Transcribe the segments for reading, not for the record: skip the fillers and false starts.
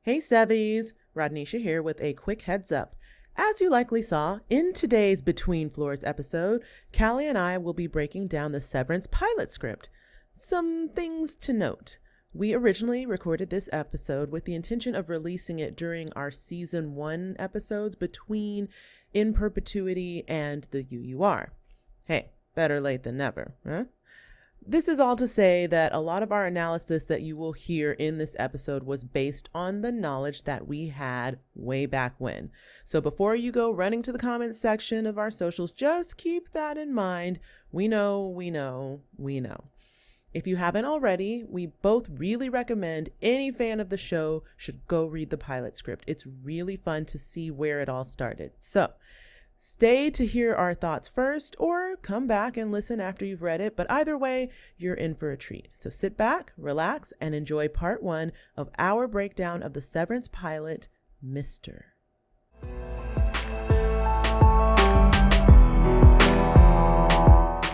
Hey Sevies, Rodnesha here with a quick heads up. As you likely saw, in today's Between Floors episode, Callie and I will be breaking down the Severance pilot script. Some things to note. We originally recorded this episode with the intention of releasing it during our season 1 episodes between In Perpetuity and the UUR. Hey, better late than never, huh? This is all to say that a lot of our analysis that you will hear in this episode was based on the knowledge that we had way back when. So before you go running to the comments section of our socials, just keep that in mind. We know. If you haven't already, we both really recommend any fan of the show should go read the pilot script. It's really fun to see where it all started. So stay to hear our thoughts first or come back and listen after you've read it, but either way, you're in for a treat. So sit back, relax, and enjoy part 1 of our breakdown of the Severance pilot, Mr.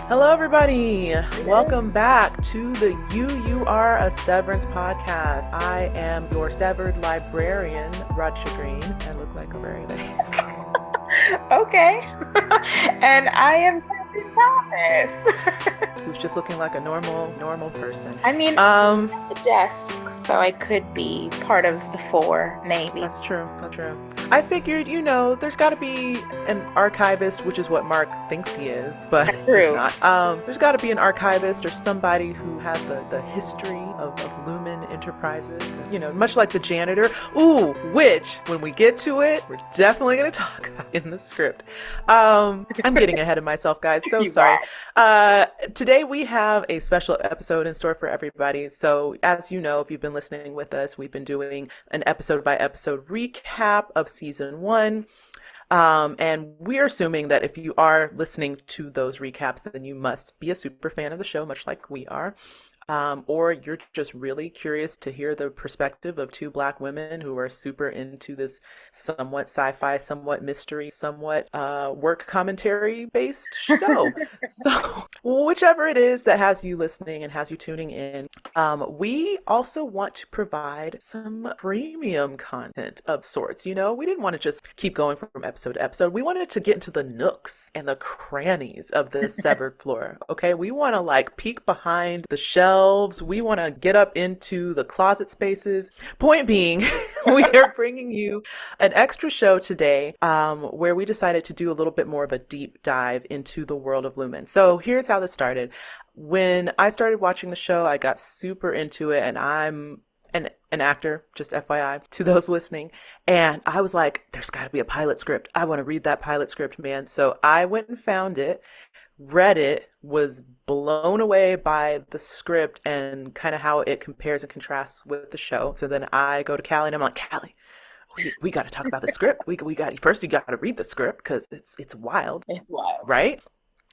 Hello, everybody. Welcome back to the UUR A Severance podcast. I am your severed librarian, Rodnesha Green. I look like a very Okay. And I am Captain Thomas. who's just looking like a normal person. I mean, the desk, so I could be part of the 4, maybe. That's true. I figured, there's got to be an archivist, which is what Mark thinks he is, but he's not. There's got to be an archivist or somebody who has the history of Lumen Enterprises, and, much like the janitor. Ooh, which, when we get to it, we're definitely going to talk about in the script. I'm getting ahead of myself, guys. So sorry. Today we have a special episode in store for everybody. So as you know, if you've been listening with us, we've been doing an episode by episode recap of season 1. And we're assuming that if you are listening to those recaps, then you must be a super fan of the show, much like we are. Or you're just really curious to hear the perspective of 2 Black women who are super into this somewhat sci-fi, somewhat mystery, somewhat work commentary based show. So whichever it is that has you listening and has you tuning in, we also want to provide some premium content of sorts. We didn't want to just keep going from episode to episode. We wanted to get into the nooks and the crannies of the severed floor. Okay, we want to peek behind the shelves. We want to get up into the closet spaces. Point being, we are bringing you an extra show today where we decided to do a little bit more of a deep dive into the world of Lumen. So here's how this started. When I started watching the show, I got super into it, and I'm an actor, just FYI, to those listening. And I was like, there's got to be a pilot script. I want to read that pilot script, man. So I went and found it, read it, was blown away by the script and kind of how it compares and contrasts with the show. So then I go to Callie and I'm like, Callie, we got to talk about the script. We got first. You got to read the script because it's wild. It's wild, right?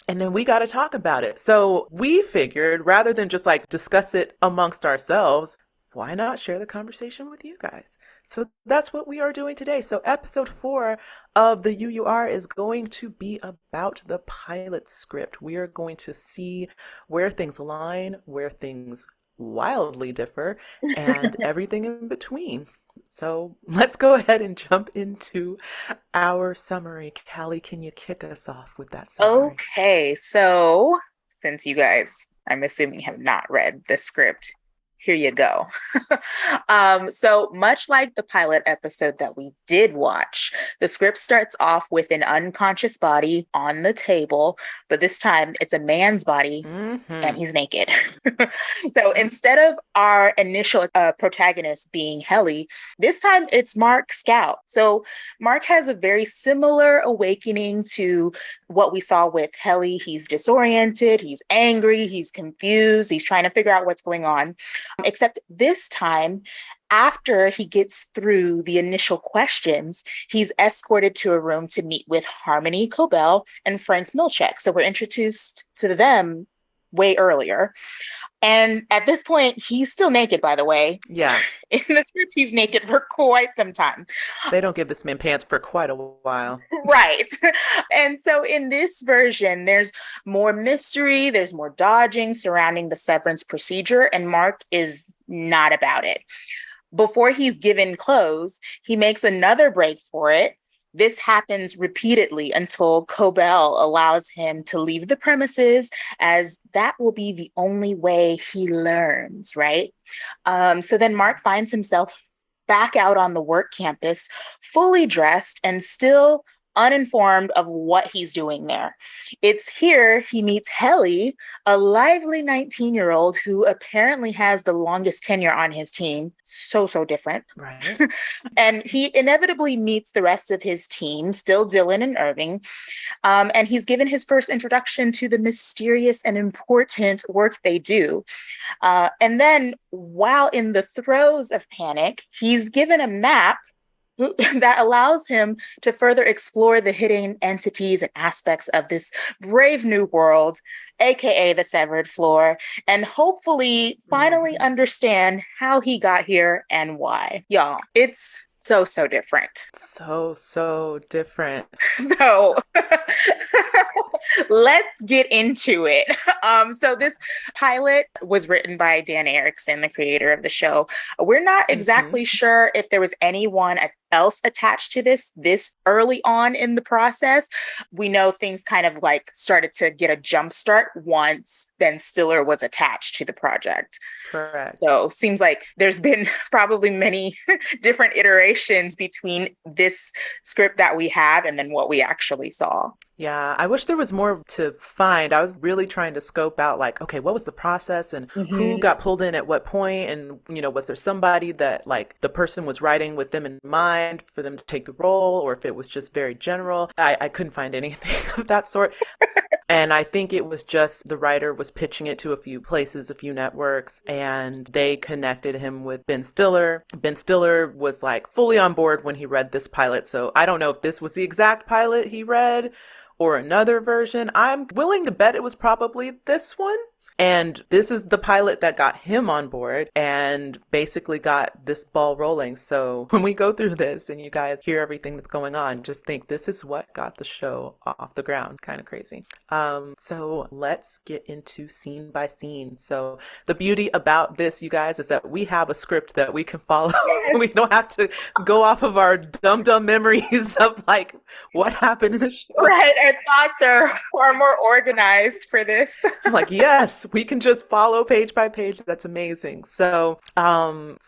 And then we got to talk about it. So we figured rather than just discuss it amongst ourselves, why not share the conversation with you guys? So that's what we are doing today. So episode 4 of the UUR is going to be about the pilot script. We are going to see where things align, where things wildly differ, and everything in between. So let's go ahead and jump into our summary. Callie, can you kick us off with that summary? Okay, so since you guys, I'm assuming, have not read the script, here you go. So much like the pilot episode that we did watch, the script starts off with an unconscious body on the table, but this time it's a man's body and he's naked. So instead of our initial protagonist being Helly, this time it's Mark Scout. So Mark has a very similar awakening to what we saw with Helly. He's disoriented, he's angry, he's confused, he's trying to figure out what's going on. Except this time, after he gets through the initial questions, he's escorted to a room to meet with Harmony Cobell and Frank Milchek. So we're introduced to them way earlier. And at this point, he's still naked, by the way. Yeah. In the script, he's naked for quite some time. They don't give this man pants for quite a while. Right. And so in this version, there's more mystery, there's more dodging surrounding the severance procedure, and Mark is not about it. Before he's given clothes, he makes another break for it. This happens repeatedly until Cobell allows him to leave the premises, as that will be the only way he learns, right? So then Mark finds himself back out on the work campus, fully dressed and still uninformed of what he's doing there. It's here he meets Helly, a lively 19-year-old who apparently has the longest tenure on his team. So different. Right. And he inevitably meets the rest of his team, still Dylan and Irving. And he's given his first introduction to the mysterious and important work they do. And then, while in the throes of panic, he's given a map that allows him to further explore the hidden entities and aspects of this brave new world, aka the severed floor, and hopefully finally understand how he got here and why. Y'all, it's so different. So different. So let's get into it. So this pilot was written by Dan Erickson, the creator of the show. We're not exactly sure if there was anyone else attached to this early on in the process. We know things kind of like started to get a jump start once Ben Stiller was attached to the project. Correct. So seems like there's been probably many different iterations between this script that we have and then what we actually saw. Yeah, I wish there was more to find. I was really trying to scope out like, okay, what was the process and who got pulled in at what point? And, was there somebody that like the person was writing with them in mind for them to take the role, or if it was just very general? I couldn't find anything of that sort. And I think it was just the writer was pitching it to a few places, a few networks, and they connected him with Ben Stiller. Ben Stiller was like fully on board when he read this pilot. So I don't know if this was the exact pilot he read or another version. I'm willing to bet it was probably this one. And this is the pilot that got him on board and basically got this ball rolling. So when we go through this and you guys hear everything that's going on, just think this is what got the show off the ground. It's kind of crazy. So let's get into scene by scene. So the beauty about this, you guys, is that we have a script that we can follow. Yes. We don't have to go off of our dumb memories of like what happened in the show. Right. Our thoughts are far more organized for this. Like, yes. We can just follow page by page. That's amazing. So,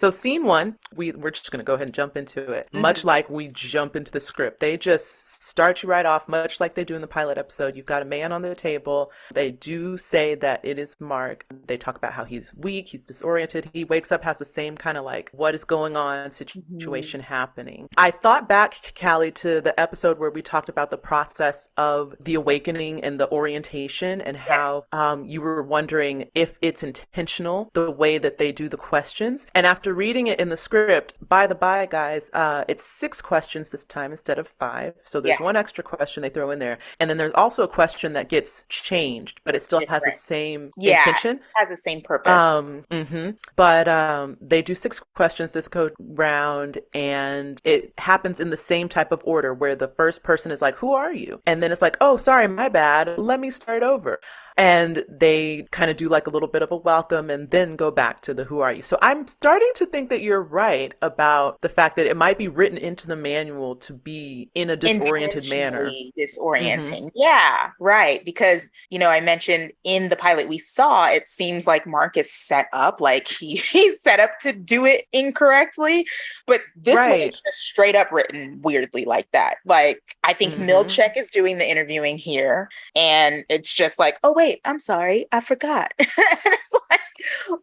scene one, we're just going to go ahead and jump into it. Much like we jump into the script. They just start you right off, much like they do in the pilot episode. You've got a man on the table. They do say that it is Mark. They talk about how he's weak, he's disoriented. He wakes up, has the same kind of like, what is going on situation happening. I thought back, Callie, to the episode where we talked about the process of the awakening and the orientation and how you were wondering if it's intentional, the way that they do the questions. And after reading it in the script, by the by, guys, it's 6 questions this time instead of 5. So there's one extra question they throw in there. And then there's also a question that gets changed, but it still has the same intention. It has the same purpose. But they do 6 questions this go round, and it happens in the same type of order where the first person is like, who are you? And then it's like, oh, sorry, my bad. Let me start over. And they kind of do like a little bit of a welcome and then go back to the who are you. So I'm starting to think that you're right about the fact that it might be written into the manual to be in a disoriented manner. Disorienting. Yeah, right. Because, I mentioned in the pilot we saw, it seems like Mark is set up, like he's set up to do it incorrectly. But this one is just straight up written weirdly like that. Like, I think Milchek is doing the interviewing here. And it's just like, oh, wait, I'm sorry, I forgot. And it's like,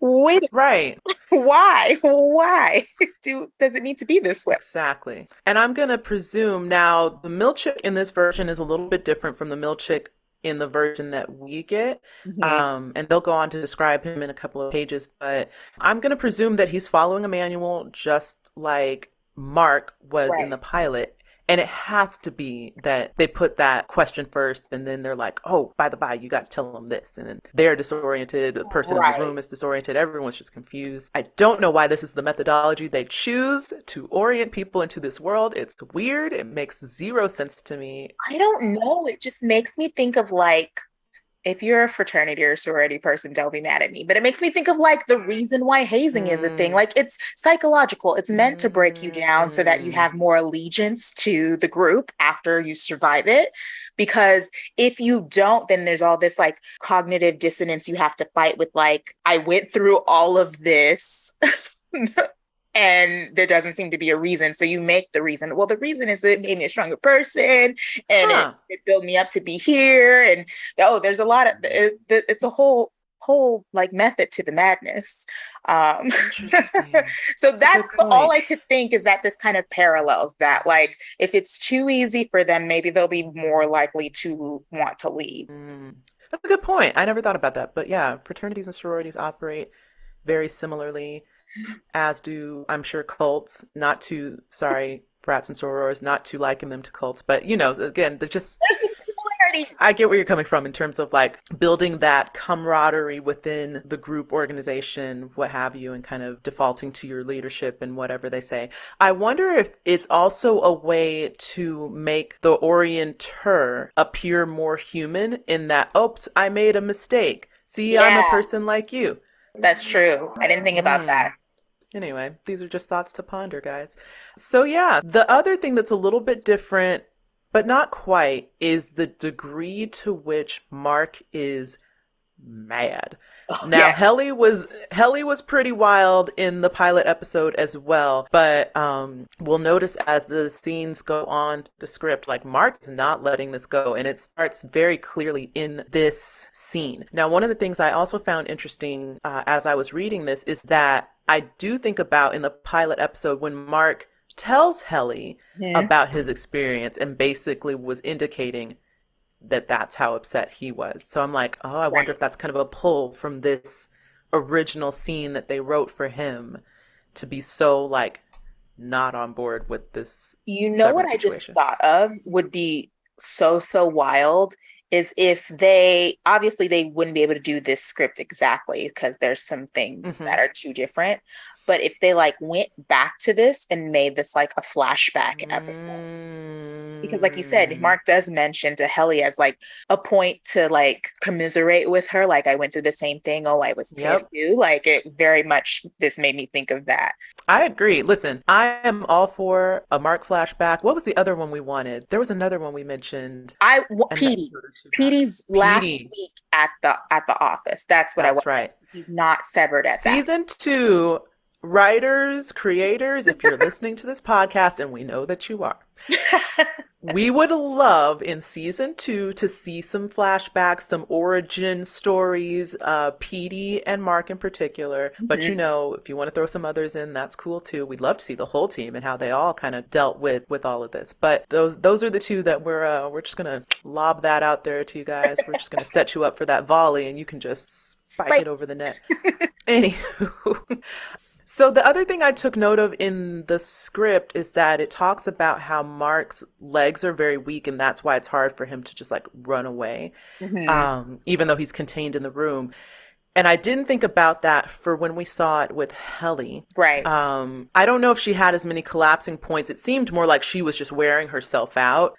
wait, right. Why does it need to be this way? Exactly. And I'm going to presume now the Milchek in this version is a little bit different from the Milchek in the version that we get. And they'll go on to describe him in a couple of pages, but I'm going to presume that he's following a manual just like Mark was in the pilot. And it has to be that they put that question first, and then they're like, oh, by the by, you got to tell them this. And then they're disoriented. The person in the room is disoriented. Everyone's just confused. I don't know why this is the methodology they choose to orient people into this world. It's weird. It makes zero sense to me. I don't know. It just makes me think of like, if you're a fraternity or sorority person, don't be mad at me. But it makes me think of like the reason why hazing is a thing. Like it's psychological. It's meant to break you down so that you have more allegiance to the group after you survive it. Because if you don't, then there's all this like cognitive dissonance you have to fight with. Like, I went through all of this. And there doesn't seem to be a reason. So you make the reason. Well, the reason is that it made me a stronger person and it built me up to be here. And there's a lot of it's a whole like method to the madness. So that's all I could think is that this kind of parallels that. Like, if it's too easy for them, maybe they'll be more likely to want to leave. That's a good point. I never thought about that. But yeah, fraternities and sororities operate very similarly, as do, I'm sure, cults. Frats and sorors, not to liken them to cults, but again, there's some similarity. I get where you're coming from in terms of like building that camaraderie within the group organization, what have you, and kind of defaulting to your leadership and whatever they say. I wonder if it's also a way to make the orienteur appear more human in that, oops, I made a mistake. See, yeah. I'm a person like you. That's true. I didn't think about that. Anyway, these are just thoughts to ponder, guys. So yeah, the other thing that's a little bit different, but not quite, is the degree to which Mark is mad. Now, yeah. Helly was pretty wild in the pilot episode as well, but we'll notice as the scenes go on the script, like Mark is not letting this go, and it starts very clearly in this scene. Now, one of the things I also found interesting as I was reading this is that I do think about in the pilot episode when Mark tells Helly about his experience and basically was indicating that that's how upset he was. So I'm like, I wonder if that's kind of a pull from this original scene that they wrote for him to be so like not on board with this. What I just thought of would be so wild is if they wouldn't be able to do this script exactly because there's some things that are too different. But if they like went back to this and made this like a flashback episode, because like you said, Mark does mention to Helly as like a point to like commiserate with her. Like, I went through the same thing. Oh, I was pissed too. Like, it very much, this made me think of that. I agree. Listen, I am all for a Mark flashback. What was the other one we wanted? There was another one we mentioned. Petey's last week at the office. That's what I want. Right. He's not severed at that. Season 2. Writers, creators, if you're listening to this podcast, and we know that you are, we would love in season 2 to see some flashbacks, some origin stories, Petey and Mark in particular. But if you want to throw some others in, that's cool too. We'd love to see the whole team and how they all kind of dealt with all of this. But those are the two that we're just gonna lob that out there to you guys. We're just gonna set you up for that volley, and you can just spike it over the net. Anywho. So the other thing I took note of in the script is that it talks about how Mark's legs are very weak, and that's why it's hard for him to just like run away, even though he's contained in the room. And I didn't think about that for when we saw it with Helly. Right. I don't know if she had as many collapsing points. It seemed more like she was just wearing herself out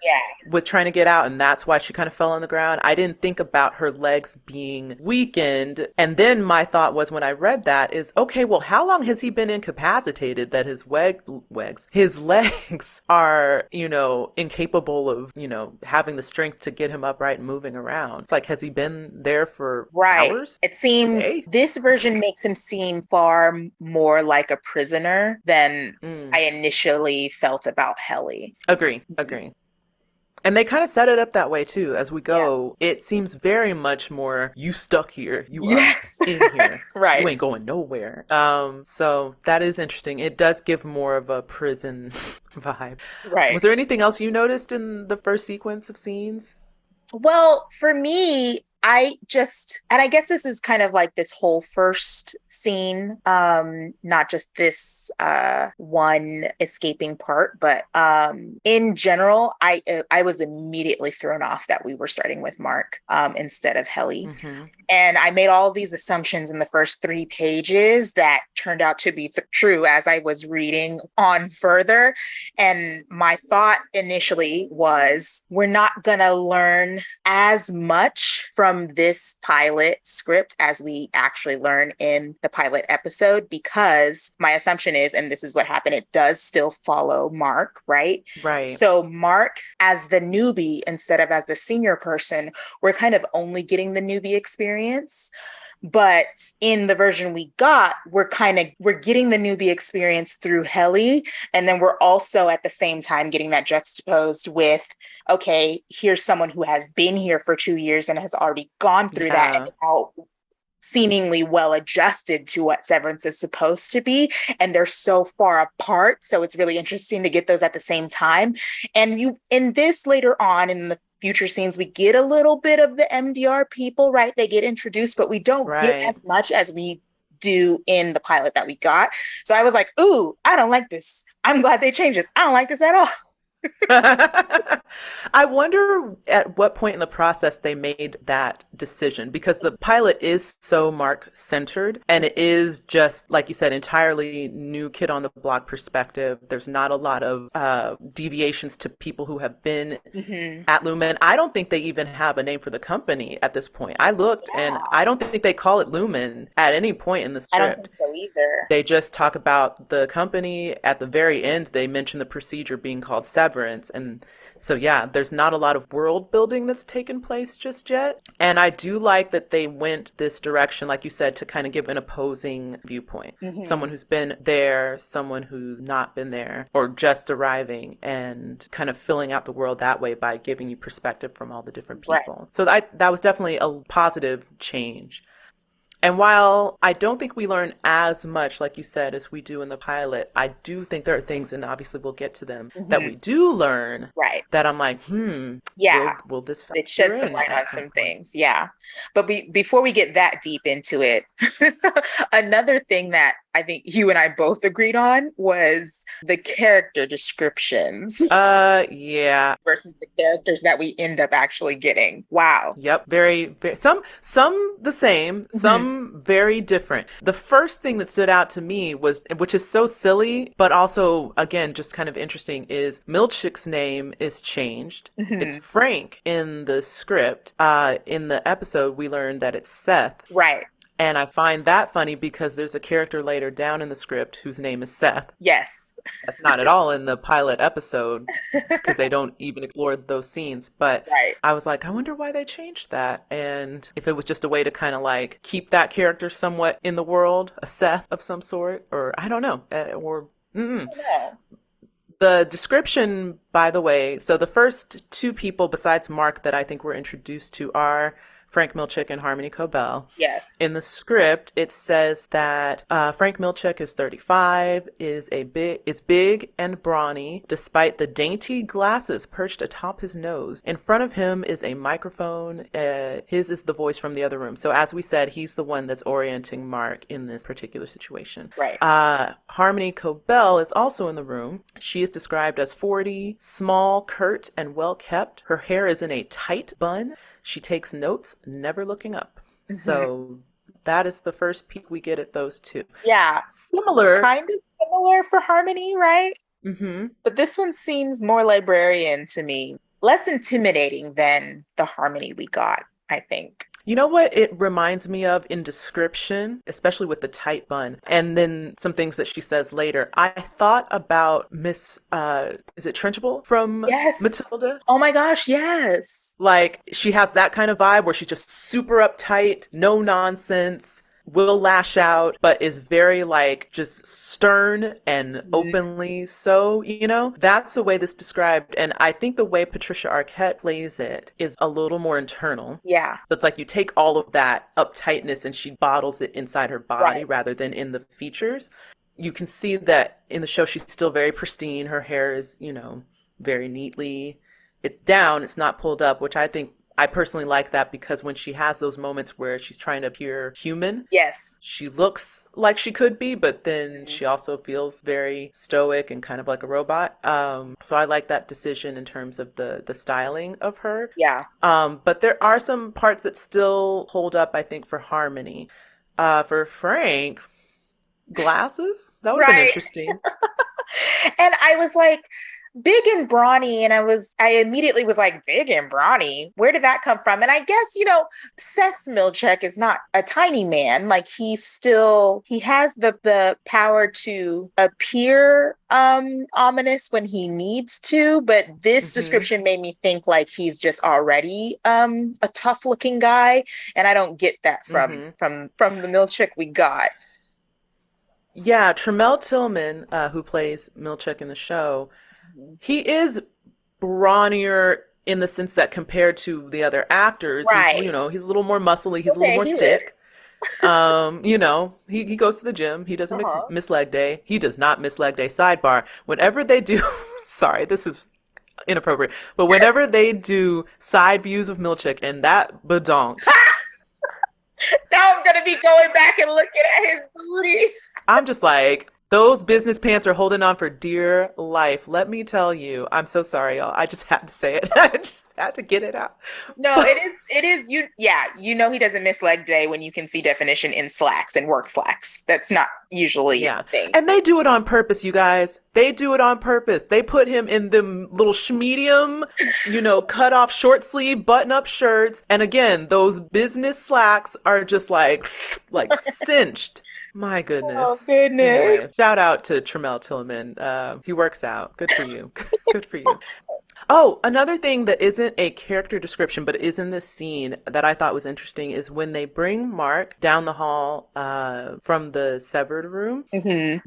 with trying to get out, and that's why she kind of fell on the ground. I didn't think about her legs being weakened. And then my thought was, when I read that, is, okay, well, how long has he been incapacitated that his legs are, incapable of, having the strength to get him upright and moving around? It's like, has he been there for hours? It seems this version makes him seem far more like a prisoner than I initially felt about Helly. Agree. And they kind of set it up that way too. As we go, it seems very much more, you stuck here. You are in here. Right. You ain't going nowhere. So that is interesting. It does give more of a prison vibe. Right. Was there anything else you noticed in the first sequence of scenes? Well, for me, I guess this is kind of like this whole first scene, not just this one escaping part, but in general, I was immediately thrown off that we were starting with Mark instead of Helly. And I made all these assumptions in the first 3 pages that turned out to be true as I was reading on further. And my thought initially was, we're not going to learn as much from from this pilot script as we actually learn in the pilot episode, because my assumption is, and this is what happened, it does still follow Mark, right? Right. So Mark as the newbie instead of as the senior person, we're kind of only getting the newbie experience. But in the version we got, we're getting the newbie experience through Helly. And then we're also at the same time getting that juxtaposed with, okay, here's someone who has been here for 2 years and has already gone through that and how seemingly well adjusted to what Severance is supposed to be. And they're so far apart. So it's really interesting to get those at the same time. And you, in this later on in the future scenes, we get a little bit of the MDR people, right? They get introduced, but we don't get as much as we do in the pilot that we got. So I was like, ooh, I don't like this. I'm glad they changed this. I don't like this at all. I wonder at what point in the process they made that decision, because the pilot is so Mark centered and it is just, like you said, entirely new kid on the block perspective. There's not a lot of deviations to people who have been at Lumen. I don't think they even have a name for the company at this point. I looked and I don't think they call it Lumen at any point in the script. I don't think so either. They just talk about the company. At the very end, they mention the procedure being called Severance. And so, yeah, there's not a lot of world building that's taken place just yet. And I do like that they went this direction, like you said, to kind of give an opposing viewpoint. Someone who's been there, someone who's not been there, or just arriving, and kind of filling out the world that way by giving you perspective from all the different people. Right. So that was definitely a positive change. And while I don't think we learn as much, like you said, as we do in the pilot, I do think there are things, and obviously we'll get to them, that we do learn that I'm like, will this factor it shed some light on some things. Yeah. But before we get that deep into it, another thing that I think you and I both agreed on was the character descriptions. Yeah. Versus the characters that we end up actually getting. Wow. Yep. Very, very some the same, some very different. The first thing that stood out to me was, which is so silly, but also, again, just kind of interesting, is Milchick's name is changed. It's Frank in the script. In the episode, we learned that it's Seth. Right. And I find that funny because there's a character later down in the script whose name is Seth. Yes. That's not at all in the pilot episode because they don't even explore those scenes. But I was like, I wonder why they changed that. And if it was just a way to kind of like keep that character somewhat in the world, a Seth of some sort, or I don't know. The description, by the way, so the first two people besides Mark that I think we're introduced to are Frank Milchick and Harmony Cobell. Yes. In the script, it says that Frank Milchick is 35, is big and brawny, despite the dainty glasses perched atop his nose. In front of him is a microphone. His is the voice from the other room. So as we said, he's the one that's orienting Mark in this particular situation. Right. Harmony Cobell is also in the room. She is described as 40, small, curt, and well-kept. Her hair is in a tight bun. She takes notes, never looking up. So that is the first peek we get at those two. Yeah. Kind of similar for Harmony, right? But this one seems more librarian to me. Less intimidating than the Harmony we got, I think. You know what it reminds me of in description, especially with the tight bun, and then some things that she says later. I thought about Miss, is it Trunchbull from Matilda? Oh my gosh, yes. Like, she has that kind of vibe where she's just super uptight, no nonsense, will lash out, but is very like just stern and openly so, you know? That's the way this described. And I think the way Patricia Arquette plays it is a little more internal. Yeah. So it's like you take all of that uptightness and she bottles it inside her body rather than in the features. You can see that in the show she's still very pristine. Her hair is, you know, very neatly. It's down, it's not pulled up, which I personally like that because when she has those moments where she's trying to appear human, she looks like she could be, but then she also feels very stoic and kind of like a robot. So I like that decision in terms of the styling of her. Yeah. But there are some parts that still hold up, I think, for Harmony. For Frank, glasses? That would have been interesting. And I was like, big and brawny. And I immediately was like, big and brawny? Where did that come from? And I guess, Seth Milchek is not a tiny man. Like he has the power to appear ominous when he needs to, but this description made me think like he's just already a tough looking guy. And I don't get that from the Milchek we got. Yeah, Tremel Tillman, who plays Milchek in the show, he is brawnier in the sense that compared to the other actors, right. he's a little more muscly, he's a little more thick. He goes to the gym. He doesn't miss leg day. He does not miss leg day. Sidebar. Whenever they do, sorry, this is inappropriate, but whenever they do side views of Milchek and that badonk. Now I'm gonna be going back and looking at his booty. I'm just like, those business pants are holding on for dear life. Let me tell you. I'm so sorry, y'all. I just had to say it. I just had to get it out. No, it is. He doesn't miss leg day when you can see definition in slacks and work slacks. That's not usually a thing. And they do it on purpose, you guys. They do it on purpose. They put him in them little schmedium, cut off short sleeve button up shirts. And again, those business slacks are just like cinched. My goodness. Oh, goodness. Anyway, shout out to Tremel Tillman. He works out. Good for you. Good for you. Oh, another thing that isn't a character description, but is in this scene that I thought was interesting is when they bring Mark down the hall from the severed room,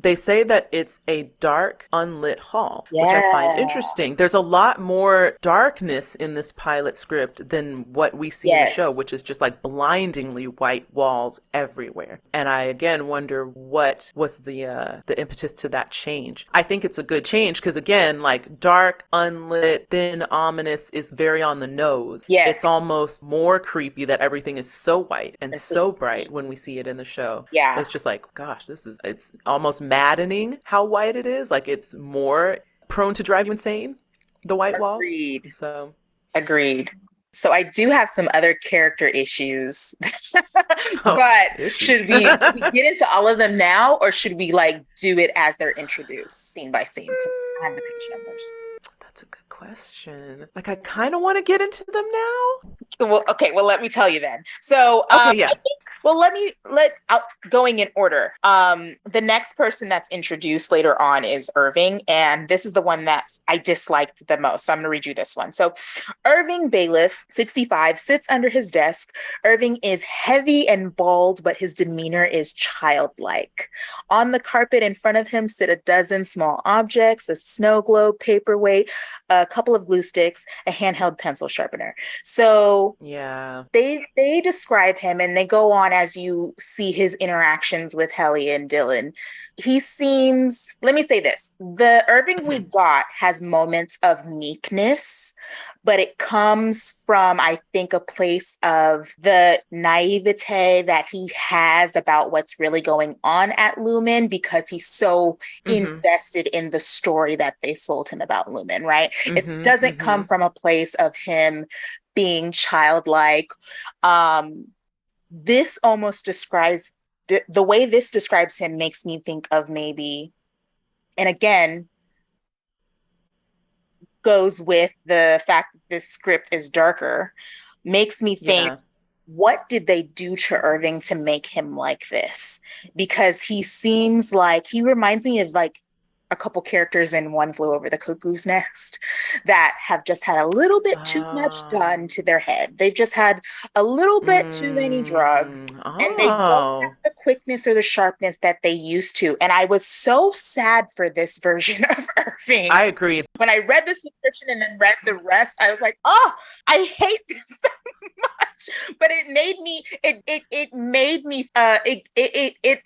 they say that it's a dark, unlit hall, which I find interesting. There's a lot more darkness in this pilot script than what we see in the show, which is just like blindingly white walls everywhere. And I, again, wonder what was the impetus to that change. I think it's a good change because, again, like dark, unlit, thin, ominous is very on the nose. Yes. It's almost more creepy that everything is so white and so bright when we see it in the show. Yeah. It's just like, gosh, it's almost maddening how white it is. Like it's more prone to drive you insane, the white walls. Agreed. So I do have some other character issues, but should we get into all of them now, or should we do it as they're introduced, scene by scene? I have the page numbers. That's a good question. Like, I kind of want to get into them now. Well, okay. Well, let me tell you then. So, going in order. The next person that's introduced later on is Irving, and this is the one that I disliked the most. So I'm going to read you this one. So, Irving Bailiff, 65, sits under his desk. Irving is heavy and bald, but his demeanor is childlike. On the carpet in front of him sit a dozen small objects: a snow globe, paperweight, a couple of glue sticks, a handheld pencil sharpener. So they describe him, and they go on as you see his interactions with Helly and Dylan. He seems, let me say this, the Irving we got has moments of meekness, but it comes from, I think, a place of the naivete that he has about what's really going on at Lumen, because he's so invested in the story that they sold him about Lumen, right? It doesn't come from a place of him being childlike. This almost describes the way this describes him makes me think of maybe, and again, goes with the fact that this script is darker, makes me think, what did they do to Irving to make him like this? Because he seems like, he reminds me of a couple characters in One Flew Over the Cuckoo's Nest that have just had a little bit too much done to their head. They've just had a little bit too many drugs, and they don't have the quickness or the sharpness that they used to. And I was so sad for this version of Irving. I agree. When I read the description and then read the rest, I was like, oh, I hate this so much. But it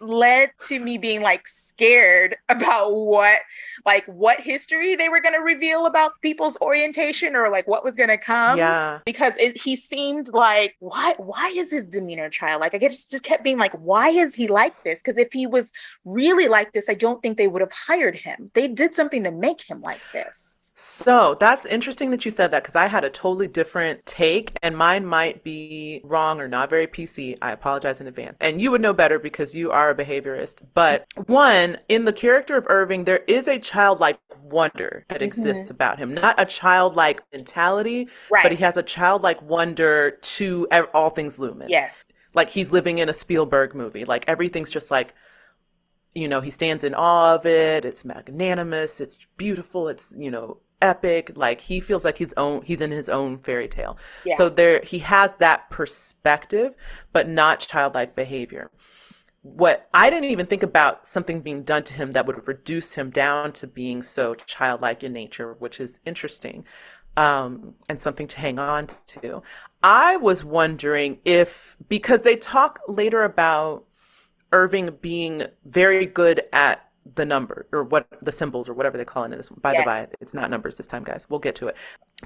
led to me being scared about what history they were going to reveal about people's orientation or like what was going to come. Yeah. Because he seemed like, why is his demeanor childlike? I just kept being like, why is he like this? Because if he was really like this, I don't think they would have hired him. They did something to make him like this. So that's interesting that you said that because I had a totally different take and mine might be wrong or not very PC. I apologize in advance. And you would know better because you are a behaviorist. But one, in the character of Irving, there is a childlike wonder that exists about him. Not a childlike mentality, but he has a childlike wonder to all things Lumen. Yes. Like he's living in a Spielberg movie. Like everything's just like, you know, he stands in awe of it. It's magnanimous. It's beautiful. It's, you know, epic. Like he feels like he's in his own fairy tale. Yeah. So he has that perspective, but not childlike behavior. What I didn't even think about something being done to him that would reduce him down to being so childlike in nature, which is interesting, and something to hang on to. I was wondering if, because they talk later about Irving being very good at the number or what the symbols or whatever they call it in this one. By the by, it's not numbers this time, guys. We'll get to it.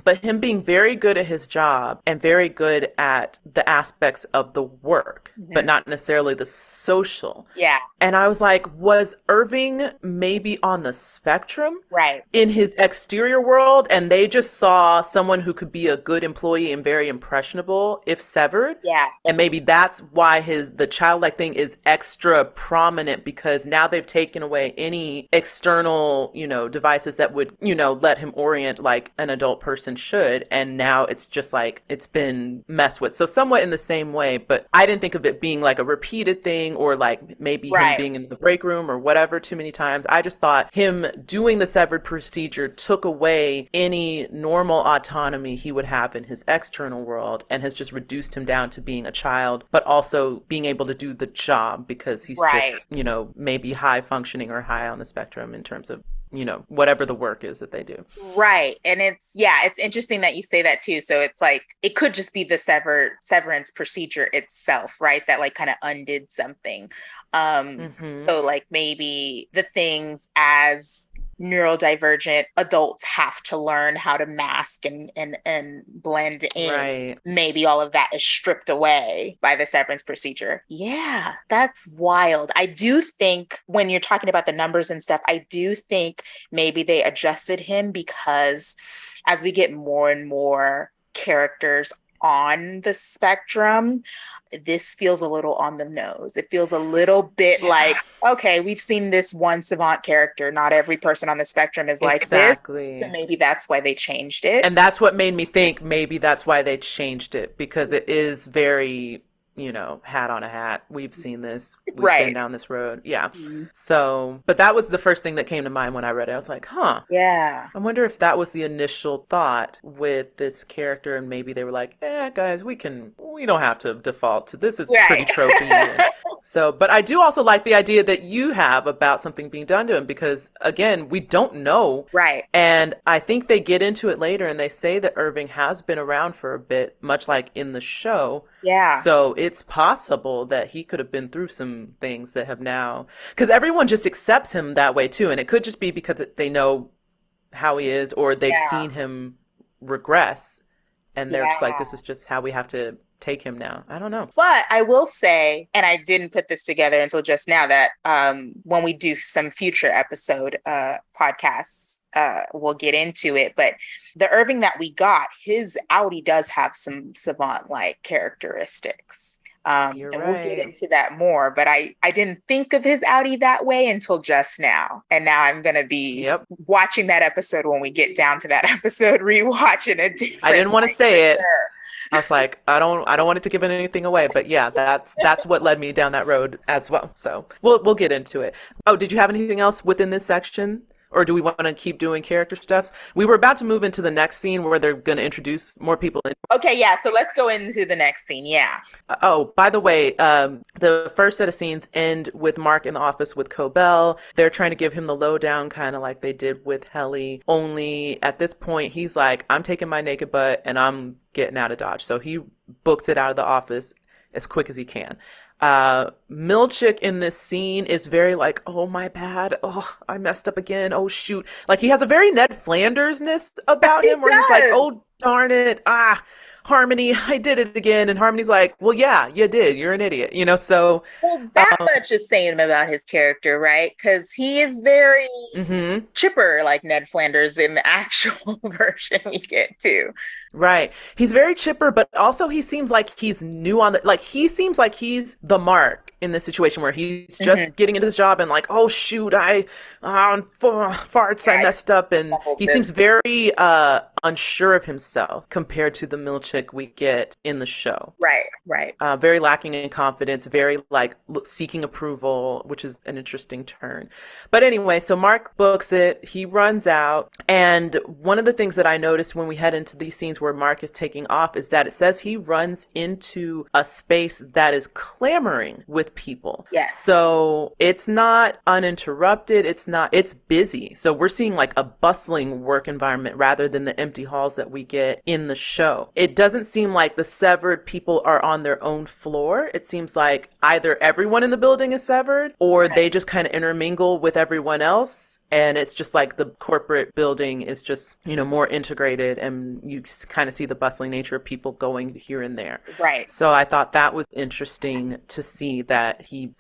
But him being very good at his job and very good at the aspects of the work, but not necessarily the social. Yeah. And I was like, was Irving maybe on the spectrum? Right. In his exterior world, and they just saw someone who could be a good employee and very impressionable if severed. Yeah. And maybe that's why the childlike thing is extra prominent because now they've taken away any external, you know, devices that would, you know, let him orient like an adult person should. And now it's just like it's been messed with. So somewhat in the same way, but I didn't think of it being like a repeated thing or like maybe him being in the break room or whatever too many times. I just thought him doing the severed procedure took away any normal autonomy he would have in his external world and has just reduced him down to being a child, but also being able to do the job because he's just, you know, maybe high functioning or high on the spectrum in terms of, you know, whatever the work is that they do. Right. And it's interesting that you say that too. So it's like, it could just be the severance procedure itself, right? That like kind of undid something. So like maybe the things as neurodivergent adults have to learn how to mask and blend in. Right. Maybe all of that is stripped away by the severance procedure. Yeah, that's wild. I do think when you're talking about the numbers and stuff, I do think maybe they adjusted him because as we get more and more characters on the spectrum, this feels a little on the nose. It feels a little bit like, okay, we've seen this one savant character. Not every person on the spectrum is like this. So maybe that's why they changed it. And that's what made me think maybe that's why they changed it, because it is very, you know, hat on a hat. We've seen this. We've been down this road. Yeah. So, but that was the first thing that came to mind when I read it. I was like, huh. Yeah. I wonder if that was the initial thought with this character, and maybe they were like, guys, we don't have to default to this. It's pretty tropey. So, but I do also like the idea that you have about something being done to him because, again, we don't know. Right. And I think they get into it later and they say that Irving has been around for a bit, much like in the show. Yeah. So it's possible that he could have been through some things that have now, because everyone just accepts him that way too. And it could just be because they know how he is or they've seen him regress. And they're just like, this is just how we have to take him now. I don't know. But I will say, and I didn't put this together until just now, that when we do some future episode podcasts, we'll get into it. But the Irving that we got, his Audi does have some savant-like characteristics. And we'll get into that more, but I didn't think of his Audi that way until just now. And now I'm going to be watching that episode when we get down to that episode, rewatching it. I didn't want to say it. I was like, I don't want it to give anything away, but yeah, that's what led me down that road as well. So we'll get into it. Oh, did you have anything else within this section? Or do we want to keep doing character stuffs? We were about to move into the next scene where they're going to introduce more people. Okay, yeah. So let's go into the next scene. Yeah. Oh, by the way, the first set of scenes end with Mark in the office with Cobell. They're trying to give him the lowdown, kind of like they did with Helly. Only at this point, he's like, I'm taking my naked butt and I'm getting out of Dodge. So he books it out of the office as quick as he can. Milchick in this scene is very like, oh, my bad. Oh, I messed up again. Oh, shoot. Like, he has a very Ned Flanders-ness about He him where he's like, does. oh, darn it. Harmony, I did it again. And Harmony's like, well, yeah, you did. You're an idiot. So. Well, that much is saying about his character, right? Because he is very chipper, like Ned Flanders in the actual version we get to. Right. He's very chipper, but also he seems like he's new on he seems like he's the Mark in this situation where he's just getting into his job and like, oh shoot, farts, I messed up. And he seems very unsure of himself compared to the Milchick we get in the show. Right. Very lacking in confidence, very like seeking approval, which is an interesting turn. But anyway, so Mark books it, he runs out. And one of the things that I noticed when we head into these scenes where Mark is taking off is that it says he runs into a space that is clamoring with people. Yes. So it's not uninterrupted. It's busy. So we're seeing like a bustling work environment rather than the empty halls that we get in the show. It doesn't seem like the severed people are on their own floor. It seems like either everyone in the building is severed or they just kind of intermingle with everyone else. And it's just like the corporate building is just, more integrated and you kind of see the bustling nature of people going here and there. Right. So I thought that was interesting to see that he,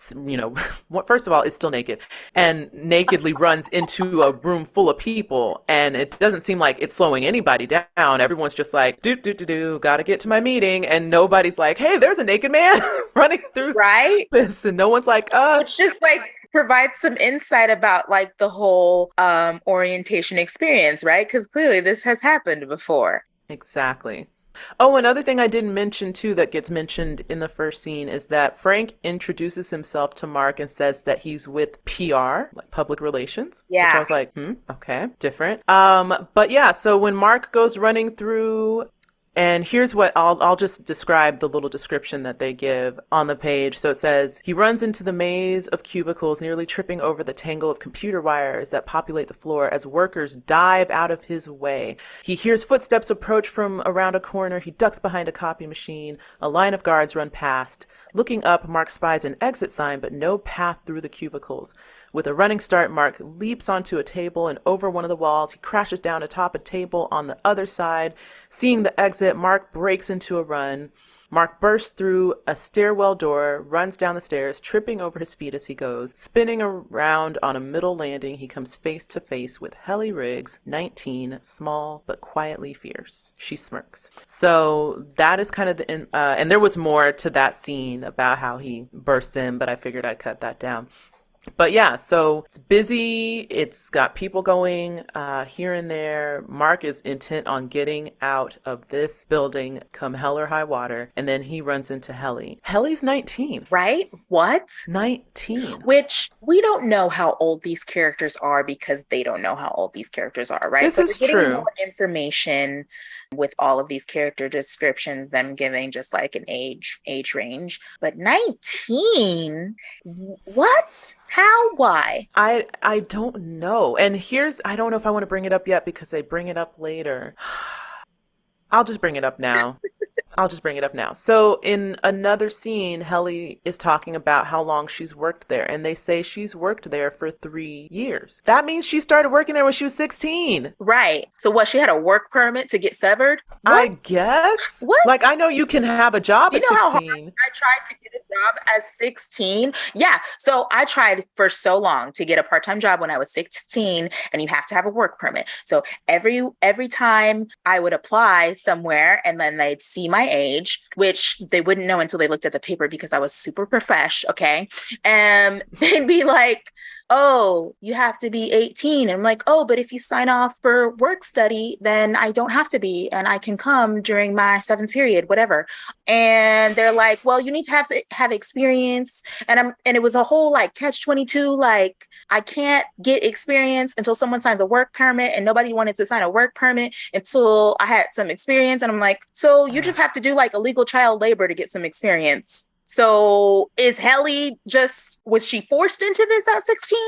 first of all, is still naked and nakedly runs into a room full of people. And it doesn't seem like it's slowing anybody down. Everyone's just like, gotta get to my meeting. And nobody's like, hey, there's a naked man running through this. And no one's like, It's just like, provide some insight about like the whole orientation experience, right? Because clearly this has happened before. Exactly. Oh, another thing I didn't mention too that gets mentioned in the first scene is that Frank introduces himself to Mark and says that he's with PR, like public relations. Yeah. Which I was like, okay, different. But yeah, so when Mark goes running through. And here's what I'll just describe the little description that they give on the page. So it says, he runs into the maze of cubicles, nearly tripping over the tangle of computer wires that populate the floor as workers dive out of his way. He hears footsteps approach from around a corner. He ducks behind a copy machine. A line of guards run past. Looking up, Mark spies an exit sign, but no path through the cubicles. With a running start, Mark leaps onto a table and over one of the walls. He crashes down atop a table on the other side. Seeing the exit, Mark breaks into a run. Mark bursts through a stairwell door, runs down the stairs, tripping over his feet as he goes. Spinning around on a middle landing, he comes face to face with Helly Riggs, 19, small but quietly fierce. She smirks. So that is kind of and there was more to that scene about how he bursts in, but I figured I'd cut that down. But yeah, so it's busy. It's got people going here and there. Mark is intent on getting out of this building come hell or high water. And then he runs into Helly. Helly's 19. Right? What? 19. Which we don't know how old these characters are because they don't know how old these characters are, right? This is we're getting true. More information with all of these character descriptions, them giving just like an age range. But 19? What? How? Why? I don't know. And I don't know if I want to bring it up yet because they bring it up later. I'll just bring it up now. So in another scene, Helly is talking about how long she's worked there, and they say she's worked there for 3 years. That means she started working there when she was 16. Right. So what, she had a work permit to get severed? What? I guess. What? Like, I know you can have a job at 16. How hard I tried to get a job at 16? Yeah. So I tried for so long to get a part-time job when I was 16, and you have to have a work permit. So every time I would apply somewhere and then they'd see my age, which they wouldn't know until they looked at the paper because I was super profesh, okay? And they'd be like, oh, you have to be 18. And I'm like, oh, but if you sign off for work study, then I don't have to be, and I can come during my 7th period, whatever. And they're like, well, you need to have experience. And it was a whole like catch-22, like I can't get experience until someone signs a work permit, and nobody wanted to sign a work permit until I had some experience. And I'm like, so you just have to do like illegal child labor to get some experience. So is Helly was she forced into this at 16?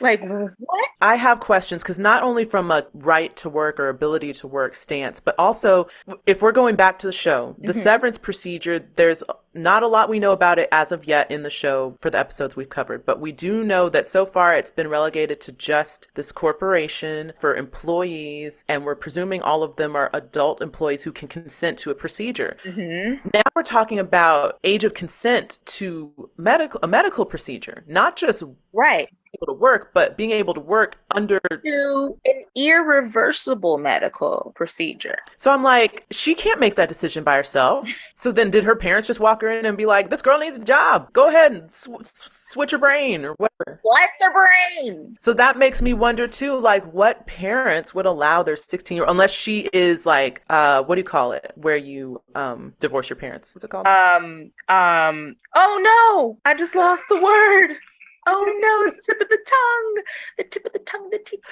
Like, what? I have questions because not only from a right to work or ability to work stance, but also if we're going back to the show, the severance procedure, there's not a lot we know about it as of yet in the show for the episodes we've covered, but we do know that so far it's been relegated to just this corporation for employees, and we're presuming all of them are adult employees who can consent to a procedure. Now we're talking about age of consent to a medical procedure, not just Right. able to work, but being able to work under To an irreversible medical procedure. So I'm like, she can't make that decision by herself. So then did her parents just walk her in and be like, this girl needs a job. Go ahead and switch her brain or whatever. Bless her brain. So that makes me wonder too, like what parents would allow their 16-year-old, unless she is like, what do you call it? Where you divorce your parents. What's it called? Oh no, I just lost the word. Oh no, it's the tip of the tongue. The tip of the tongue, the tip.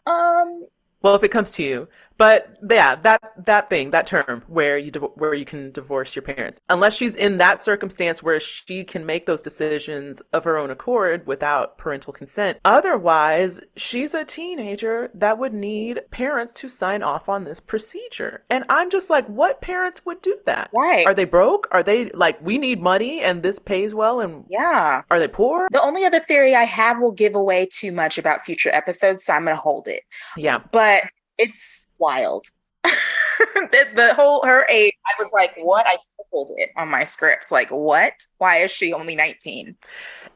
Well, if it comes to you. But yeah, that term where you can divorce your parents, unless she's in that circumstance where she can make those decisions of her own accord without parental consent. Otherwise, she's a teenager that would need parents to sign off on this procedure. And I'm just like, what parents would do that? Right. Are they broke? Are they like, we need money and this pays well? And yeah. Are they poor? The only other theory I have will give away too much about future episodes, so I'm going to hold it. Yeah. But it's wild. the whole her age, I was like, what? I circled it on my script. Like, what? Why is she only 19?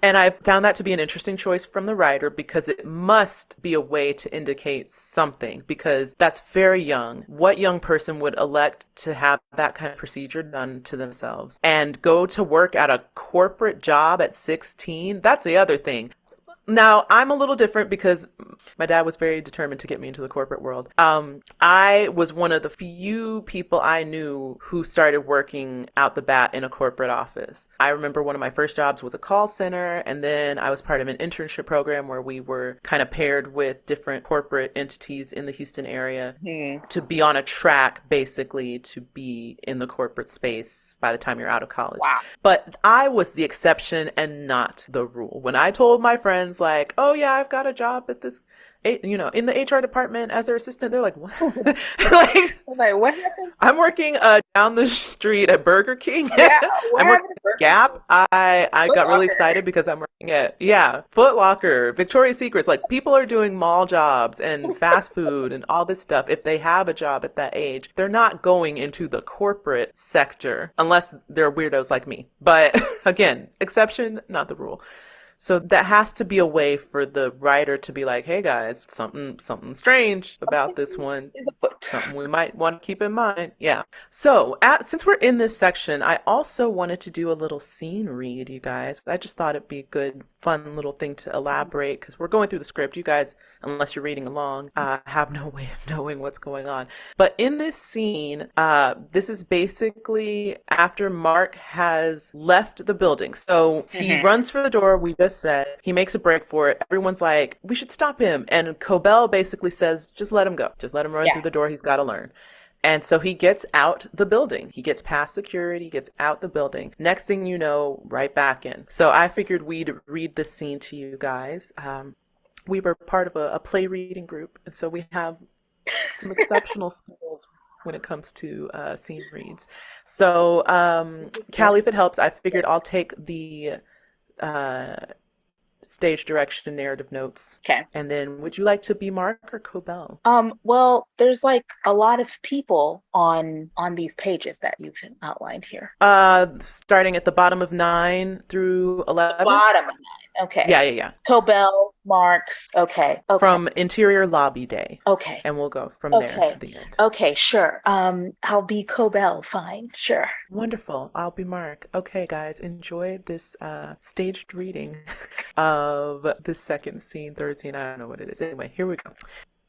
And I found that to be an interesting choice from the writer because it must be a way to indicate something, because that's very young. What young person would elect to have that kind of procedure done to themselves and go to work at a corporate job at 16? That's the other thing. Now, I'm a little different because my dad was very determined to get me into the corporate world. I was one of the few people I knew who started working out the bat in a corporate office. I remember one of my first jobs was a call center, and then I was part of an internship program where we were kind of paired with different corporate entities in the Houston area to be on a track, basically, to be in the corporate space by the time you're out of college. Wow. But I was the exception and not the rule. When I told my friends, like, oh yeah, I've got a job at this, in the HR department as their assistant, they're like, what? like what happened? I'm working down the street at Burger King. Yeah, I'm working at Gap. I got really excited because I'm working at Foot Locker, Victoria's Secrets. Like, people are doing mall jobs and fast food and all this stuff. If they have a job at that age, they're not going into the corporate sector unless they're weirdos like me. But again, exception, not the rule. So that has to be a way for the writer to be like, hey guys, something strange about this one. Is afoot. Something we might want to keep in mind. Yeah. So since we're in this section, I also wanted to do a little scene read, you guys. I just thought it'd be a good, fun little thing to elaborate because we're going through the script. You guys, unless you're reading along, have no way of knowing what's going on. But in this scene, this is basically after Mark has left the building. So he runs for the door. We just said he makes a break for it. Everyone's like, we should stop him. And Cobell basically says, just let him go. Just let him run through the door. He's got to learn. And so he gets out the building. He gets past security, gets out the building. Next thing you know, right back in. So I figured we'd read this scene to you guys. We were part of a play reading group. And so we have some exceptional skills when it comes to scene reads. So Callie, if it helps, I figured I'll take the stage direction narrative notes. Okay. And then would you like to be Mark or Cobell? Well, there's like a lot of people on these pages that you've outlined here. Starting at the bottom of 9 through 11. Bottom of 9. Okay. Yeah. Cobell, Mark. Okay. From interior lobby day. Okay. And we'll go from there to the end. Okay, sure. I'll be Cobell. Fine. Sure. Wonderful. I'll be Mark. Okay, guys, enjoy this staged reading of the second scene, third scene. I don't know what it is. Anyway, here we go.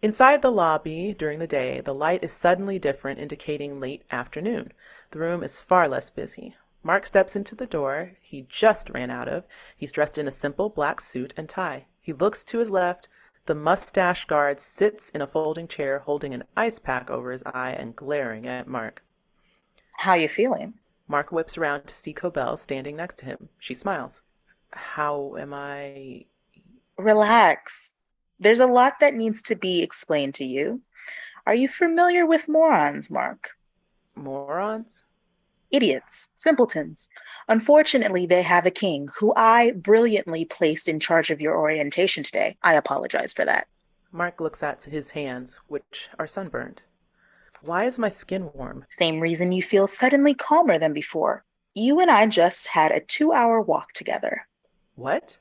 Inside the lobby during the day, the light is suddenly different, indicating late afternoon. The room is far less busy. Mark steps into the door he just ran out of. He's dressed in a simple black suit and tie. He looks to his left. The mustache guard sits in a folding chair holding an ice pack over his eye and glaring at Mark. How you feeling? Mark whips around to see Cobell standing next to him. She smiles. How am I? Relax. There's a lot that needs to be explained to you. Are you familiar with morons, Mark? Morons? Idiots, simpletons. Unfortunately, they have a king who I brilliantly placed in charge of your orientation today. I apologize for that. Mark looks at his hands, which are sunburned. Why is my skin warm? Same reason you feel suddenly calmer than before. You and I just had a 2-hour walk together. What?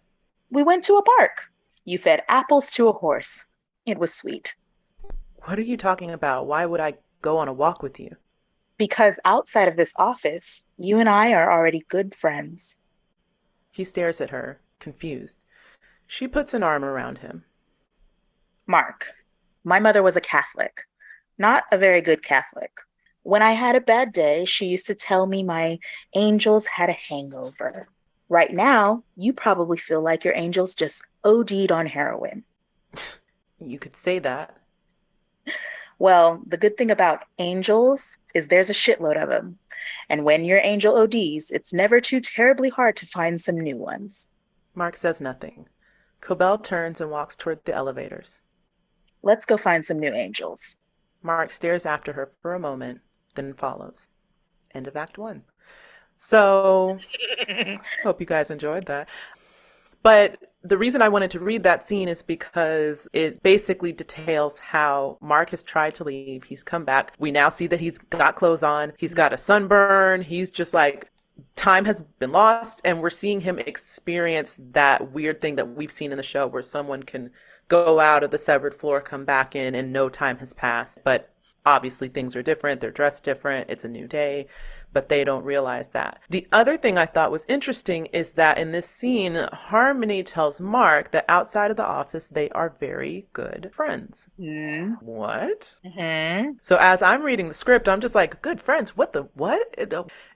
We went to a park. You fed apples to a horse. It was sweet. What are you talking about? Why would I go on a walk with you? Because outside of this office, you and I are already good friends. He stares at her, confused. She puts an arm around him. Mark, my mother was a Catholic. Not a very good Catholic. When I had a bad day, she used to tell me my angels had a hangover. Right now, you probably feel like your angels just OD'd on heroin. You could say that. Well, the good thing about angels is there's a shitload of them. And when your angel ODs, it's never too terribly hard to find some new ones. Mark says nothing. Cobell turns and walks toward the elevators. Let's go find some new angels. Mark stares after her for a moment, then follows. End of Act 1. So, hope you guys enjoyed that. But the reason I wanted to read that scene is because it basically details how Mark has tried to leave. He's come back. We now see that he's got clothes on. He's got a sunburn. He's just like, time has been lost. And we're seeing him experience that weird thing that we've seen in the show where someone can go out of the severed floor, come back in, and no time has passed. But obviously things are different. They're dressed different. It's a new day. But they don't realize that. The other thing I thought was interesting is that in this scene, Harmony tells Mark that outside of the office, they are very good friends. Mm. What? Mm-hmm. So as I'm reading the script, I'm just like, good friends? What the what?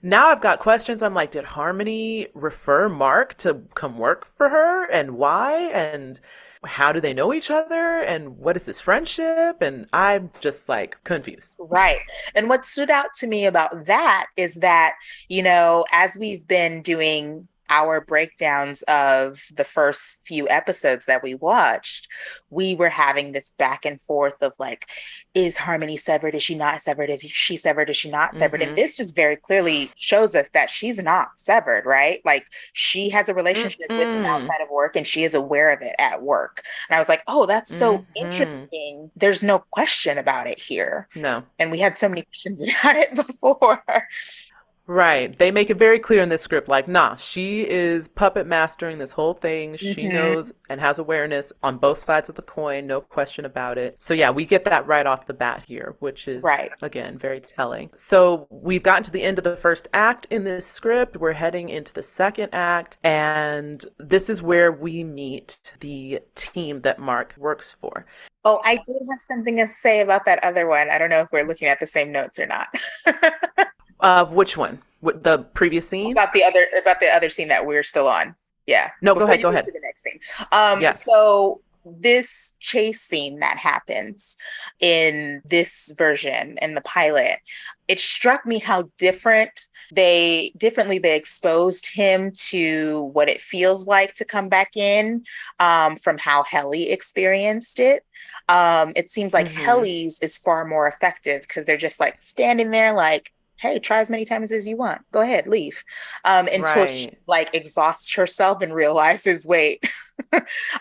Now I've got questions. I'm like, did Harmony refer Mark to come work for her? And why? And how do they know each other? And what is this friendship? And I'm just like confused. Right. And what stood out to me about that is that, as we've been doing our breakdowns of the first few episodes that we watched, we were having this back and forth of like, is Harmony severed? Is she not severed? Is she severed? Is she not severed? Mm-hmm. And this just very clearly shows us that she's not severed, right? Like she has a relationship with him outside of work and she is aware of it at work. And I was like, oh, that's so interesting. There's no question about it here. No. And we had so many questions about it before. Right. They make it very clear in this script, like, nah, she is puppet mastering this whole thing. She knows and has awareness on both sides of the coin, no question about it. So yeah, we get that right off the bat here, which is, again, very telling. So we've gotten to the end of the first act in this script. We're heading into the second act, and this is where we meet the team that Mark works for. Oh, I did have something to say about that other one. I don't know if we're looking at the same notes or not. Which one? The previous scene? About the other scene that we're still on. Yeah. No, go ahead. To the next scene. Yes. So this chase scene that happens in this version, in the pilot, it struck me how differently they exposed him to what it feels like to come back in, from how Helly experienced it. It seems like Helly's is far more effective because they're just like standing there like, hey, try as many times as you want. Go ahead, leave. Until she like exhausts herself and realizes, wait,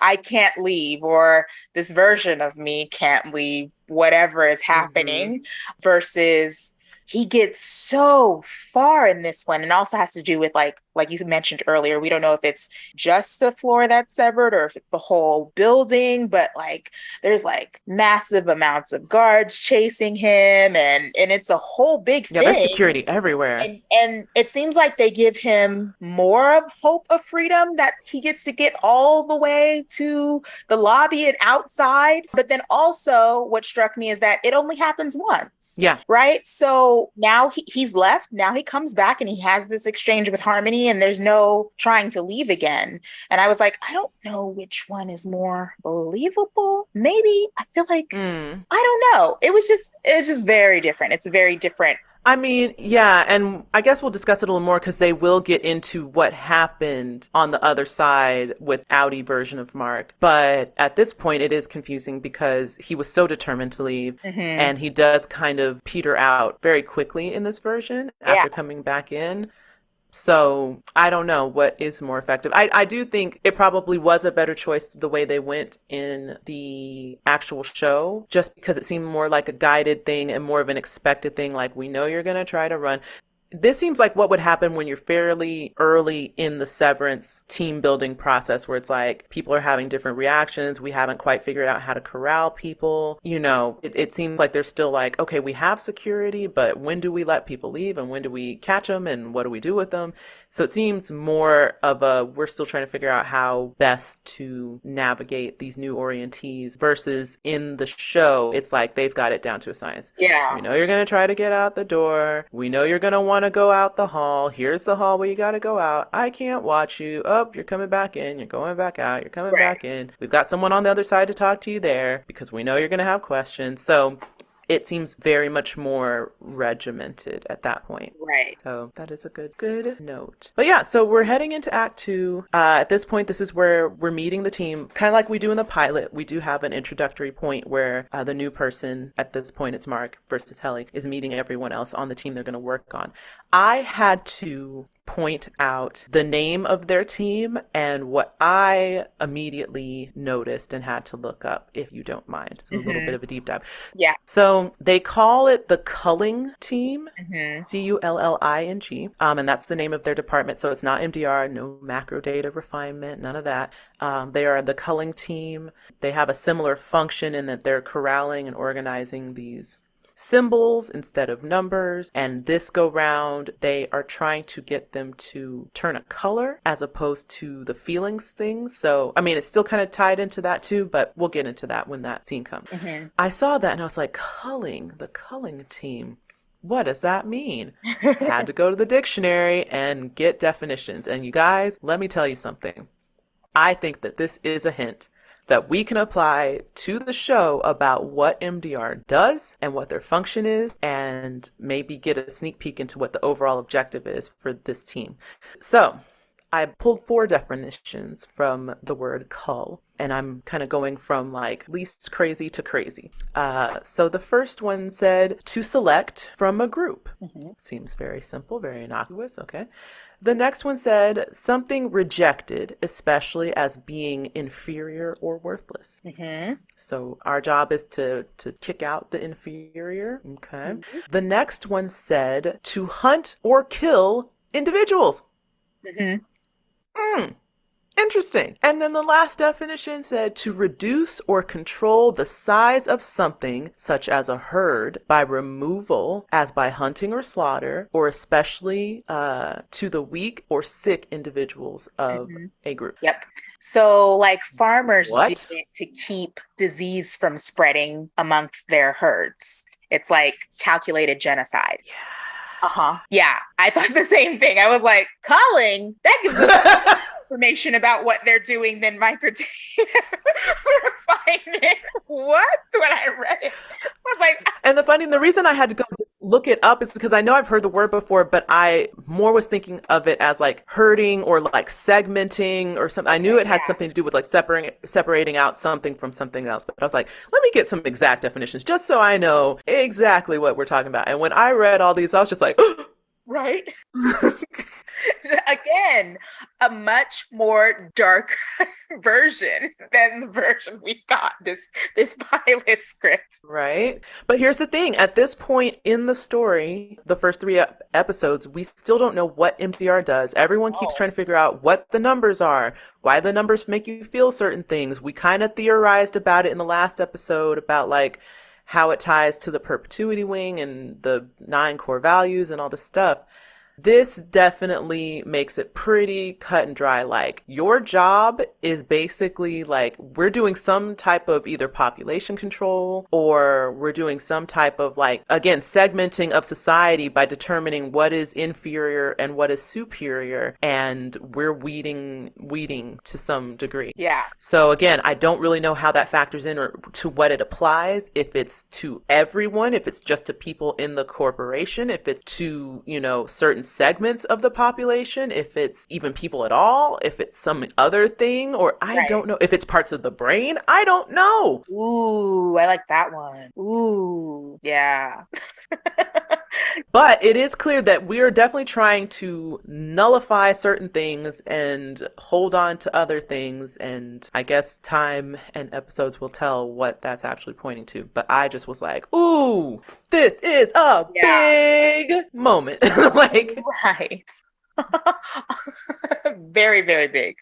I can't leave, or this version of me can't leave, whatever is happening, versus he gets so far in this one. And also has to do with like you mentioned earlier, we don't know if it's just the floor that's severed or if it's the whole building, but like there's like massive amounts of guards chasing him and it's a whole big thing. Yeah, there's security everywhere. And it seems like they give him more of hope of freedom, that he gets to get all the way to the lobby and outside. But then also what struck me is that it only happens once. Yeah. Right? So now he's left. Now he comes back and he has this exchange with Harmony and there's no trying to leave again. And I was like, I don't know which one is more believable. Maybe I feel like, I don't know. It was just very different. It's a very different I mean, yeah, and I guess we'll discuss it a little more because they will get into what happened on the other side with Audi version of Mark. But at this point, it is confusing because he was so determined to leave, and he does kind of peter out very quickly in this version after coming back in. So I don't know what is more effective. I do think it probably was a better choice the way they went in the actual show, just because it seemed more like a guided thing and more of an expected thing. Like, we know you're going to try to run. This seems like what would happen when you're fairly early in the Severance team building process, where it's like people are having different reactions. We haven't quite figured out how to corral people. It seems like they're still like, okay, we have security, but when do we let people leave and when do we catch them and what do we do with them? So it seems more of we're still trying to figure out how best to navigate these new orientees versus in the show, it's like they've got it down to a science. Yeah. We know you're going to try to get out the door. We know you're going to want to go out the hall. Here's the hall where you got to go out. I can't watch you. Oh, you're coming back in. You're going back out. You're coming back in. We've got someone on the other side to talk to you there because we know you're going to have questions. So it seems very much more regimented at that point. Right. So that is a good note. But yeah, so we're heading into Act 2. At this point, this is where we're meeting the team. Kind of like we do in the pilot, we do have an introductory point where the new person, at this point it's Mark versus Helly, is meeting everyone else on the team they're going to work on. I had to point out the name of their team and what I immediately noticed and had to look up, if you don't mind. It's a little bit of a deep dive. Yeah. So they call it the Culling team, Culling, and that's the name of their department. So it's not MDR, no macro data refinement, none of that. They are the Culling team. They have a similar function in that they're corralling and organizing these symbols instead of numbers, and this go round they are trying to get them to turn a color as opposed to the feelings things. So I mean, it's still kind of tied into that too, but we'll get into that when that scene comes. I saw that and I was like, Culling, the Culling team, what does that mean? Had to go to the dictionary and get definitions. And you guys, let me tell you something. I think that this is a hint that we can apply to the show about what MDR does and what their function is, and maybe get a sneak peek into what the overall objective is for this team. So I pulled 4 definitions from the word cull, and I'm kind of going from like least crazy to crazy. So the first one said to select from a group. Seems very simple, very innocuous. Okay. The next one said something rejected, especially as being inferior or worthless. So our job is to kick out the inferior. Okay. The next one said to hunt or kill individuals. Interesting. And then the last definition said to reduce or control the size of something, such as a herd, by removal, as by hunting or slaughter, or especially to the weak or sick individuals of a group. Yep. So like farmers do it to keep disease from spreading amongst their herds. It's like calculated genocide. Yeah. Yeah, I thought the same thing. I was like, Culling, that gives us information about what they're doing than microdata refinement. What? When I read it, I was like, and the reason I had to go look it up is because I know I've heard the word before, but I more was thinking of it as like herding or like segmenting or something. I knew it had something to do with like separating out something from something else, but I was like, let me get some exact definitions just so I know exactly what we're talking about. And when I read all these, I was just like, right? Again, a much more dark version than the version we got this pilot script. Right. But here's the thing. At this point in the story, the first 3 episodes, we still don't know what MDR does. Everyone keeps trying to figure out what the numbers are, why the numbers make you feel certain things. We kind of theorized about it in the last episode about like how it ties to the perpetuity wing and the 9 core values and all this stuff. This definitely makes it pretty cut and dry. Like, your job is basically like, we're doing some type of either population control, or we're doing some type of, like, again, segmenting of society by determining what is inferior and what is superior. And we're weeding to some degree. Yeah. So again, I don't really know how that factors in or to what it applies. If it's to everyone, if it's just to people in the corporation, if it's to, certain segments of the population, if it's even people at all, if it's some other thing, or I don't know, if it's parts of the brain, I don't know. Ooh, I like that one. Ooh, yeah. But it is clear that we are definitely trying to nullify certain things and hold on to other things. And I guess time and episodes will tell what that's actually pointing to. But I just was like, ooh, this is a big moment. Like, right. Very, very big.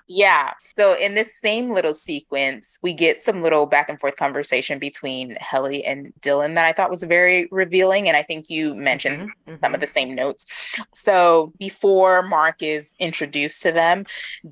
Yeah. So in this same little sequence, we get some little back and forth conversation between Helly and Dylan that I thought was very revealing. And I think you mentioned some of the same notes. So before Mark is introduced to them,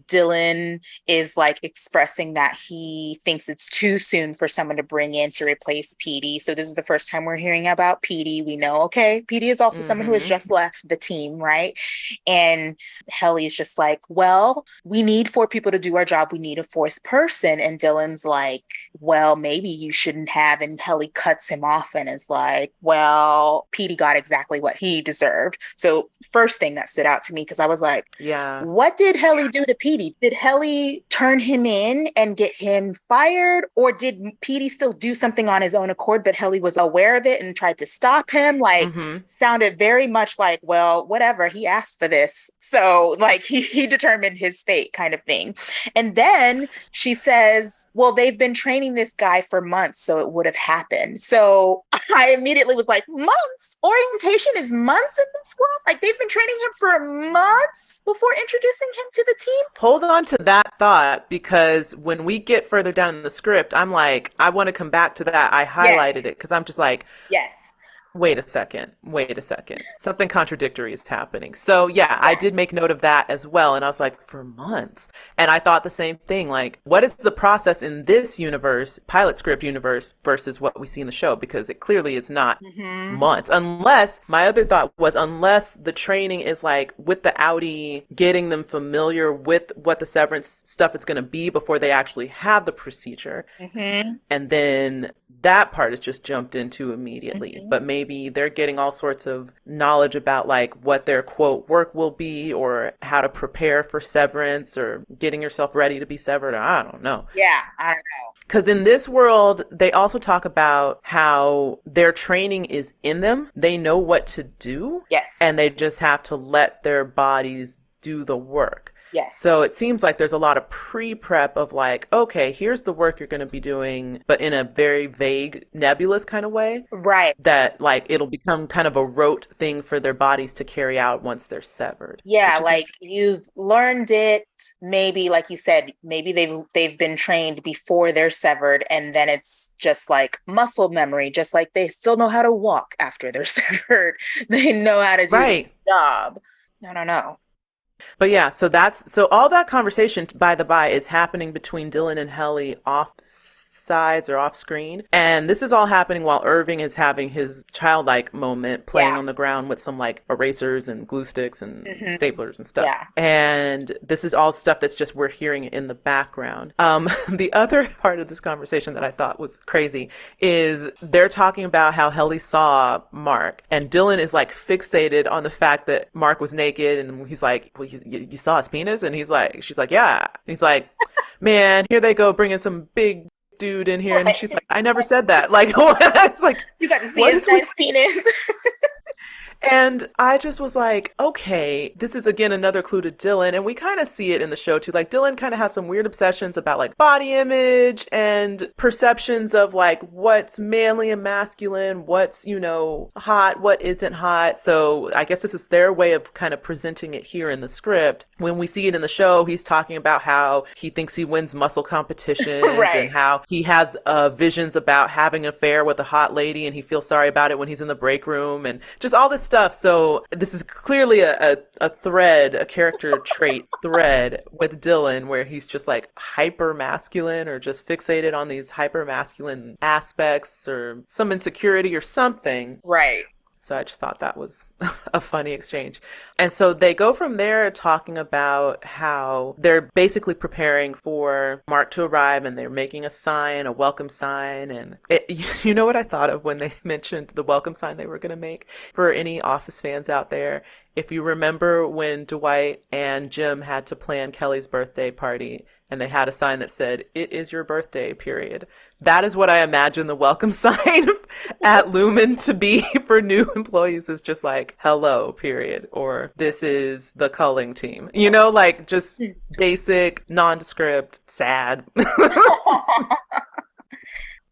Dylan is like expressing that he thinks it's too soon for someone to bring in to replace Petey. So this is the first time we're hearing about Petey. We know, okay, Petey is also someone who has just left the team, right? And Helly's just like, well, we need 4 people to do our job. We need a 4th person. And Dylan's like, well, maybe you shouldn't have. And Helly cuts him off and is like, well, Petey got exactly what he deserved. So first thing that stood out to me, because I was like, yeah, what did Helly do to Petey? Did Helly turn him in and get him fired? Or did Petey still do something on his own accord, but Helly was aware of it and tried to stop him? Like, sounded very much like, well, whatever, he asked for this. So like he determined his fate kind of thing. And then she says, well, they've been training this guy for months, so it would have happened. So I immediately was like, months? Orientation is months in this world? Like, they've been training him for months before introducing him to the team? Hold on to that thought, because when we get further down in the script, I'm like, I want to come back to that. I highlighted it because I'm just like, yes. Wait a second. Something contradictory is happening. So yeah, I did make note of that as well. And I was like, for months. And I thought the same thing. Like, what is the process in this universe, pilot script universe, versus what we see in the show? Because it clearly is not months. Unless, my other thought was, unless the training is like with the Audi, getting them familiar with what the severance stuff is going to be before they actually have the procedure. And then that part is just jumped into immediately. But maybe they're getting all sorts of knowledge about like what their quote work will be, or how to prepare for severance, or getting yourself ready to be severed. I don't know. Yeah, I don't know. Because in this world, they also talk about how their training is in them. They know what to do. Yes. And they just have to let their bodies do the work. Yes. So it seems like there's a lot of pre-prep of like, okay, here's the work you're going to be doing, but in a very vague, nebulous kind of way. Right. That like it'll become kind of a rote thing for their bodies to carry out once they're severed. Yeah, like you've learned it, maybe like you said, maybe they've been trained before they're severed, and then it's just like muscle memory, just like they still know how to walk after they're severed. They know how to do the job. I don't know. But yeah, so all that conversation, by the by, is happening between Dylan and Helly off sides or off screen. And this is all happening while Irving is having his childlike moment, playing on the ground with some like erasers and glue sticks and staplers and stuff. Yeah. And this is all stuff that's just, we're hearing in the background. The other part of this conversation that I thought was crazy is they're talking about how Helly saw Mark, and Dylan is like fixated on the fact that Mark was naked, and he's like, well, you saw his penis? And she's like, yeah. And he's like, man, here they go bringing some big dude in here. And she's like, I never said that. Like, it's like, you got to see his nice penis. And I just was like, okay, this is again another clue to Dylan. And we kind of see it in the show too. Like, Dylan kind of has some weird obsessions about like body image and perceptions of like what's manly and masculine, what's, hot, what isn't hot. So I guess this is their way of kind of presenting it here in the script. When we see it in the show, he's talking about how he thinks he wins muscle competitions and how he has visions about having an affair with a hot lady, and he feels sorry about it when he's in the break room, and just all this stuff. So this is clearly a thread, a character trait thread with Dylan, where he's just like hyper masculine or just fixated on these hyper masculine aspects or some insecurity or something. Right. So I just thought that was a funny exchange. And so they go from there talking about how they're basically preparing for Mark to arrive, and they're making a sign, a welcome sign. And you know what I thought of when they mentioned the welcome sign they were going to make? For any Office fans out there, if you remember when Dwight and Jim had to plan Kelly's birthday party, and they had a sign that said, "It is your birthday, period." That is what I imagine the welcome sign at Lumen to be for new employees, is just like, "Hello, period," or "This is the culling team." You know, like just basic, nondescript, sad.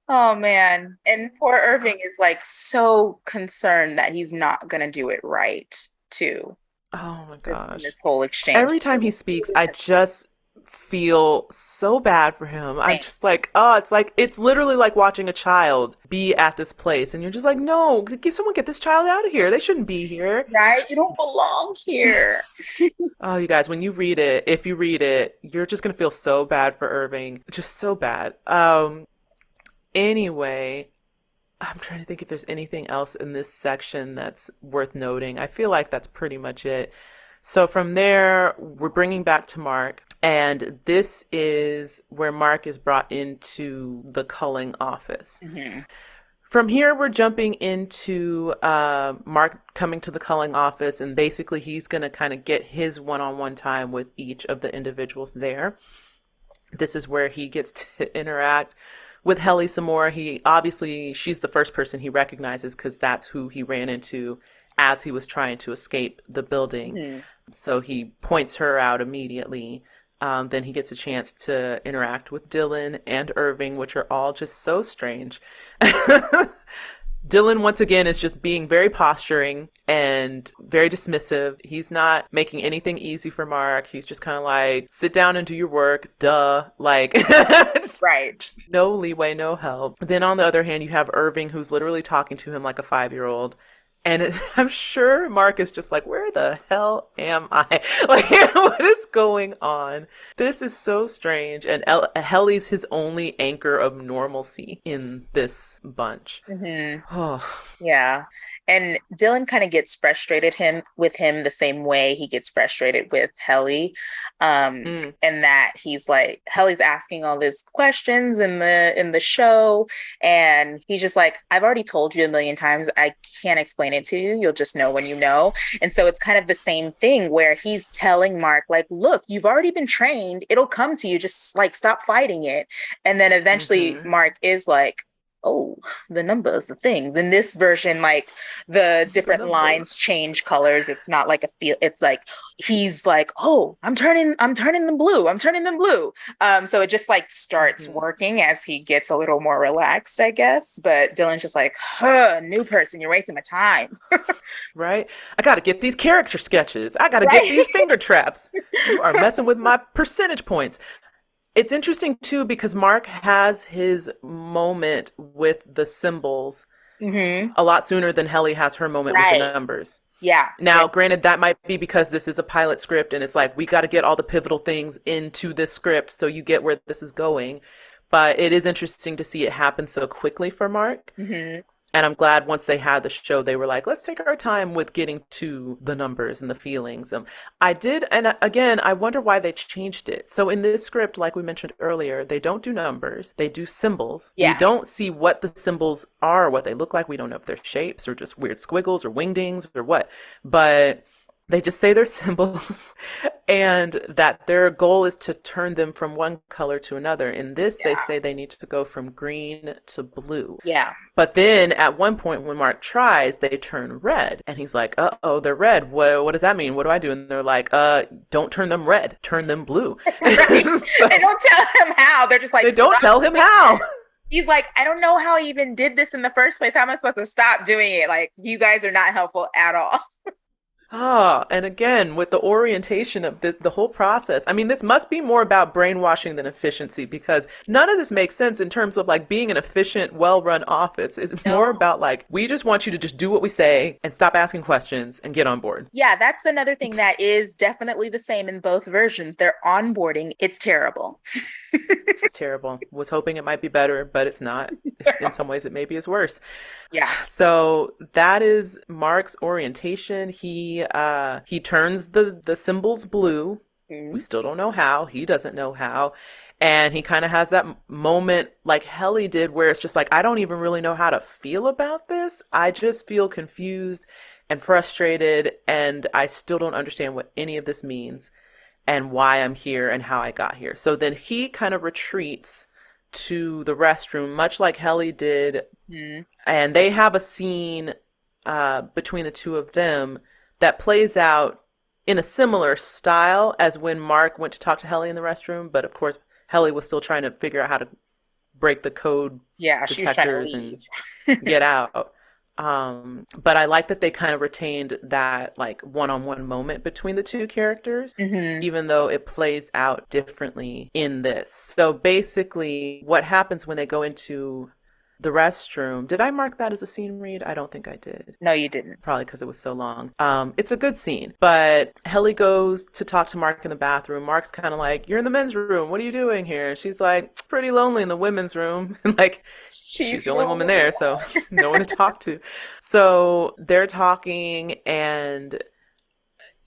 Oh man. And poor Irving is like so concerned that he's not gonna do it right too. Oh my gosh. This whole exchange. Every time he speaks, I just feel so bad for him. I'm just like, oh, it's literally like watching a child be at this place, and you're just like, no, get this child out of here. They shouldn't be here. Right? You don't belong here. Oh, you guys, when you read it, if you read it, you're just gonna feel so bad for Irving. Just so bad. Anyway, I'm trying to think if there's anything else in this section that's worth noting. I feel like that's pretty much it. So from there, we're bringing back to Mark, and this is where Mark is brought into the culling office. Mm-hmm. From here, we're jumping into Mark coming to the culling office, and basically he's going to kind of get his one-on-one time with each of the individuals there. This is where he gets to interact with Helly some more. She's the first person he recognizes because that's who he ran into as he was trying to escape the building. Mm-hmm. So he points her out immediately. Then he gets a chance to interact with Dylan and Irving, which are all just so strange. Dylan, once again, is just being very posturing and very dismissive. He's not making anything easy for Mark. He's just kind of like, sit down and do your work. Duh. Like, right. No leeway, no help. Then on the other hand, you have Irving, who's literally talking to him like a 5-year-old. And I'm sure Mark is just like, where the hell am I? Like, what is going on? This is so strange. And Helly's his only anchor of normalcy in this bunch. Mm-hmm. Oh. Yeah. And Dylan kind of gets frustrated with him the same way he gets frustrated with Helly. And that he's like, Helly's asking all these questions in the show. And he's just like, I've already told you a million times. I can't explain it to you. You'll just know when you know. And so it's kind of the same thing where he's telling Mark, like, look, you've already been trained. It'll come to you. Just like, stop fighting it. And then eventually Mark is like, oh, the numbers, the things. In this version, like the different lines change colors. It's not like it's like he's like, oh, I'm turning them blue. I'm turning them blue. So it just like starts working as he gets a little more relaxed, I guess. But Dylan's just like, new person, you're wasting my time. Right? I gotta get these character sketches. I gotta get these finger traps. You are messing with my percentage points. It's interesting, too, because Mark has his moment with the symbols a lot sooner than Helly has her moment with the numbers. Yeah. Now, granted, that might be because this is a pilot script and it's like, we got to get all the pivotal things into this script so you get where this is going. But it is interesting to see it happen so quickly for Mark. Mm-hmm. And I'm glad once they had the show, they were like, let's take our time with getting to the numbers and the feelings. I did. And again, I wonder why they changed it. So in this script, like we mentioned earlier, they don't do numbers. They do symbols. Yeah. We don't see what the symbols are, what they look like. We don't know if they're shapes or just weird squiggles or wingdings or what. But they just say they're symbols and that their goal is to turn them from one color to another. In this, they say they need to go from green to blue. Yeah. But then at one point when Mark tries, they turn red. And he's like, uh-oh, they're red. What does that mean? What do I do? And they're like, don't turn them red. Turn them blue. Right. So, they don't tell him how. They're just like, they don't tell him how. He's like, I don't know how I even did this in the first place. How am I supposed to stop doing it? Like, you guys are not helpful at all. And again, with the orientation of the whole process, I mean, this must be more about brainwashing than efficiency, because none of this makes sense in terms of like being an efficient, well-run office. It's No. more about like, we just want you to just do what we say and stop asking questions and get on board. Yeah, that's another thing that is definitely the same in both versions. Their onboarding, it's terrible. It's terrible. Was hoping it might be better, but it's not. In some ways, it maybe is worse. Yeah. So that is Mark's orientation. He turns the symbols blue. Mm-hmm. We still don't know how. He doesn't know how. And he kind of has that moment like Helly did, where it's just like, I don't even really know how to feel about this. I just feel confused and frustrated, and I still don't understand what any of this means and why I'm here and how I got here. So then he kind of retreats to the restroom, much like Helly did. Mm. And they have a scene between the two of them that plays out in a similar style as when Mark went to talk to Helly in the restroom. But of course, Helly was still trying to figure out how to break the code detectors and get out. But I like that they kind of retained that like one-on-one moment between the two characters, even though it plays out differently in this. So basically, what happens when they go into the restroom. Did I mark that as a scene read? I don't think I did. No, you didn't. Probably because it was so long. It's a good scene, but Helly goes to talk to Mark in the bathroom. Mark's kind of like, you're in the men's room. What are you doing here? And she's like, pretty lonely in the women's room. Like, she's the only woman there, so no one to talk to. So they're talking, and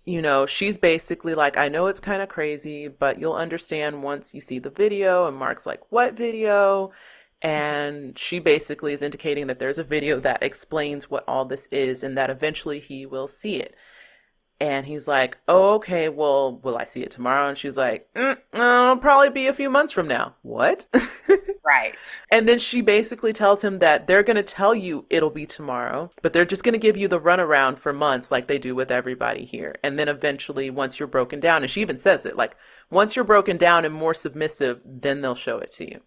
you know, she's basically like, I know it's kind of crazy, but you'll understand once you see the video. And Mark's like, what video? And she basically is indicating that there's a video that explains what all this is and that eventually he will see it. And he's like, oh, okay, well, will I see it tomorrow? And she's like, it'll probably be a few months from now. What? Right. And then she basically tells him that they're going to tell you it'll be tomorrow, but they're just going to give you the runaround for months like they do with everybody here. And then eventually, once you're broken down, and she even says it, like, once you're broken down and more submissive, then they'll show it to you.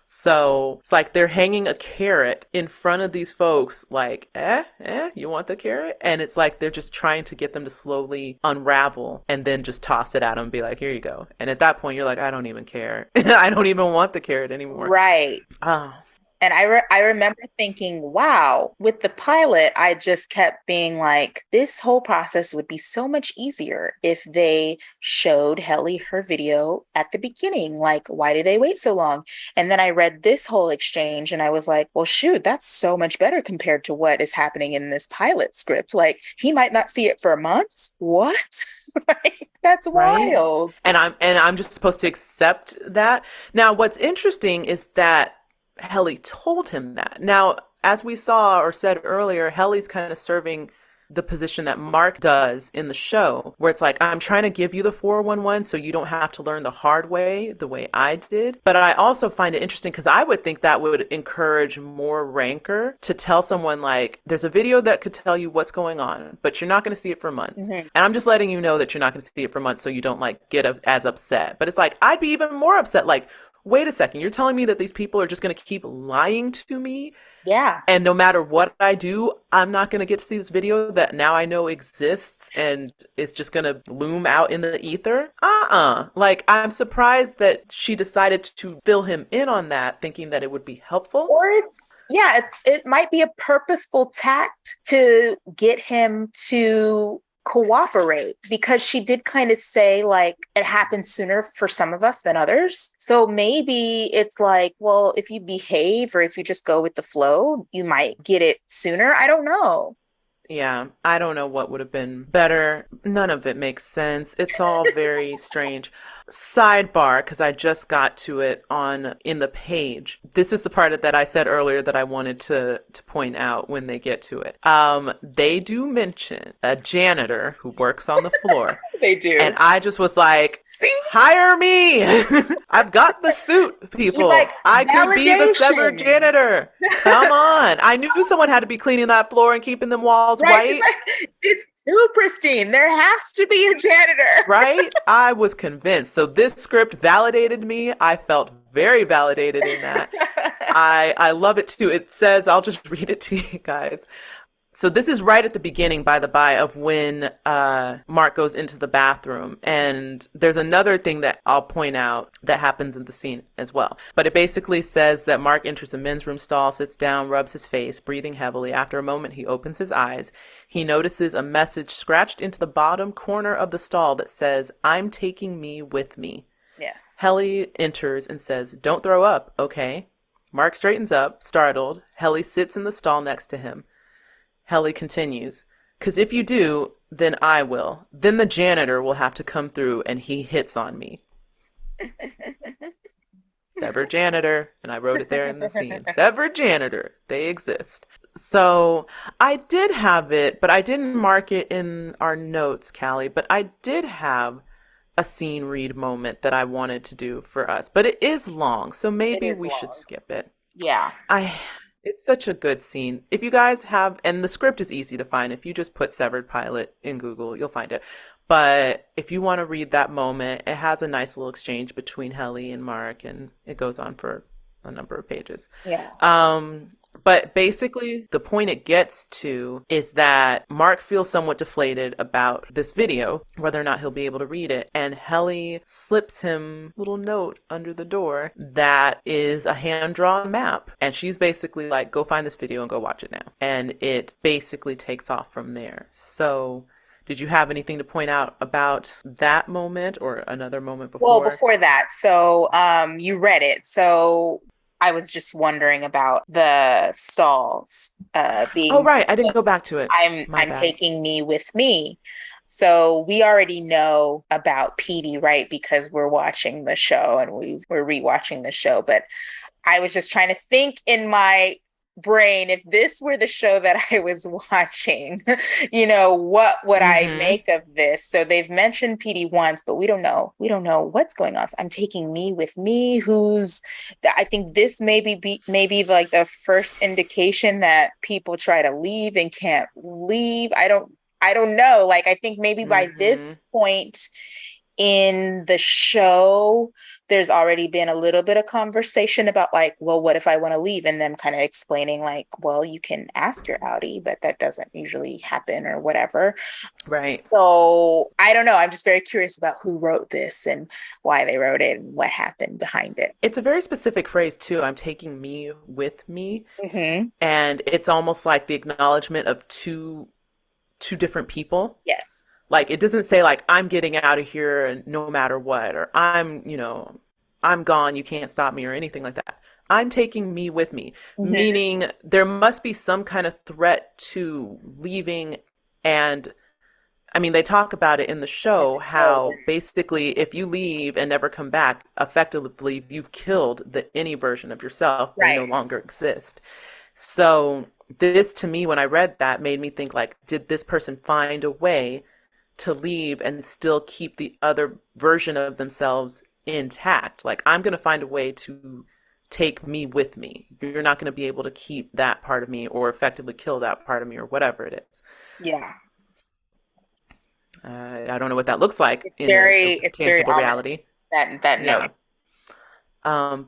So it's like they're hanging a carrot in front of these folks like, you want the carrot? And it's like they're just trying to get them to slowly unravel and then just toss it at them and be like, here you go. And at that point, you're like, I don't even care. I don't even want the carrot anymore. Right. Oh. And I remember thinking, wow, with the pilot, I just kept being like, this whole process would be so much easier if they showed Helly her video at the beginning. Like, why do they wait so long? And then I read this whole exchange and I was like, well, shoot, that's so much better compared to what is happening in this pilot script. Like, he might not see it for months. What? Like, that's wild. Right? And I'm just supposed to accept that. Now, what's interesting is that Helly told him that. Now, as we saw or said earlier, Helly's kind of serving the position that Mark does in the show, where it's like, I'm trying to give you the 411 so you don't have to learn the hard way, the way I did. But I also find it interesting because I would think that would encourage more rancor to tell someone like, there's a video that could tell you what's going on, but you're not going to see it for months. And I'm just letting you know that you're not going to see it for months so you don't like get as upset. But it's like, I'd be even more upset. Like, wait a second, you're telling me that these people are just going to keep lying to me? Yeah. And no matter what I do, I'm not going to get to see this video that now I know exists and it's just going to loom out in the ether? Like, I'm surprised that she decided to fill him in on that, thinking that it would be helpful. Or it might be a purposeful tact to get him to cooperate, because she did kind of say like it happened sooner for some of us than others. So maybe it's like, well, if you behave or if you just go with the flow, you might get it sooner. I don't know. Yeah, I don't know what would have been better. None of it makes sense. It's all very strange. Sidebar, because I just got to it in the page. This is the part that I said earlier that I wanted to point out when they get to it. They do mention a janitor who works on the floor. They do. And I just was like, see? Hire me! I've got the suit, people. Like, I could be the severed janitor. Come on. I knew someone had to be cleaning that floor and keeping them walls white. Like, it's too pristine. There has to be a janitor. Right? I was convinced. So this script validated me. I felt very validated in that. I love it too. It says, I'll just read it to you guys. So this is right at the beginning, by the by, of when Mark goes into the bathroom. And there's another thing that I'll point out that happens in the scene as well. But it basically says that Mark enters a men's room stall, sits down, rubs his face, breathing heavily. After a moment, he opens his eyes. He notices a message scratched into the bottom corner of the stall that says, "I'm taking me with me." Yes. Helly enters and says, "Don't throw up, okay?" Mark straightens up, startled. Helly sits in the stall next to him. Helly continues, "'Cause if you do, then I will. Then the janitor will have to come through and he hits on me." Severed janitor, and I wrote it there in the scene. Severed janitor, they exist. So I did have it, but I didn't mark it in our notes, Callie, but I did have a scene read moment that I wanted to do for us. But it is long, so maybe we should skip it. Yeah. It's such a good scene. If you guys have, and the script is easy to find. If you just put Severed Pilot in Google, you'll find it. But if you want to read that moment, it has a nice little exchange between Helly and Mark, and it goes on for a number of pages. Yeah. But basically, the point it gets to is that Mark feels somewhat deflated about this video, whether or not he'll be able to read it. And Helly slips him a little note under the door that is a hand-drawn map. And she's basically like, go find this video and go watch it now. And it basically takes off from there. So did you have anything to point out about that moment or another moment before? Well, before that, so you read it. So I was just wondering about the stalls being. Oh, right. I didn't go back to it. I'm taking me with me. So we already know about Petey, right? Because we're watching the show and we're rewatching the show. But I was just trying to think in my brain, if this were the show that I was watching, what would I make of this? So they've mentioned Petey once, but we don't know what's going on. So I'm taking me with me. I think this maybe like the first indication that people try to leave and can't leave. I don't know. Like, I think maybe by this point in the show, there's already been a little bit of conversation about like, well, what if I want to leave? And them kind of explaining like, well, you can ask your outie, but that doesn't usually happen or whatever. Right. So I don't know. I'm just very curious about who wrote this and why they wrote it and what happened behind it. It's a very specific phrase too. I'm taking me with me. And it's almost like the acknowledgement of two different people. Yes. Like, it doesn't say like, I'm getting out of here no matter what, or I'm gone, you can't stop me, or anything like that. I'm taking me with me, meaning there must be some kind of threat to leaving. And I mean, they talk about it in the show, how basically if you leave and never come back, effectively you've killed any version of yourself. Right. They no longer exist. So this, to me, when I read that, made me think like, did this person find a way to leave and still keep the other version of themselves intact? Like, I'm going to find a way to take me with me. You're not going to be able to keep that part of me or effectively kill that part of me or whatever it is. Yeah. I don't know what that looks like it's very reality. That note.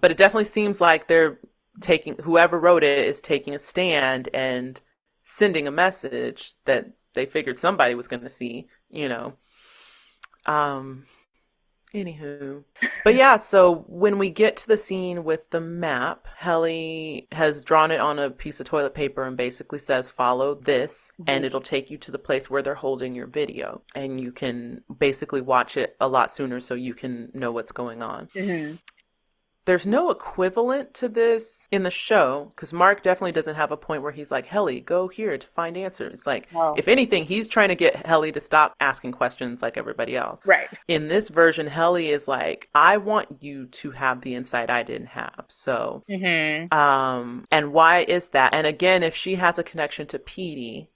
But it definitely seems like whoever wrote it is taking a stand and sending a message that they figured somebody was going to see, Anywho. But yeah, so when we get to the scene with the map, Helly has drawn it on a piece of toilet paper and basically says, follow this, and it'll take you to the place where they're holding your video. And you can basically watch it a lot sooner so you can know what's going on. There's no equivalent to this in the show, because Mark definitely doesn't have a point where he's like, Helly, go here to find answers. Like, if anything, he's trying to get Helly to stop asking questions like everybody else. Right. In this version, Helly is like, I want you to have the insight I didn't have. So, and why is that? And again, if she has a connection to Petey,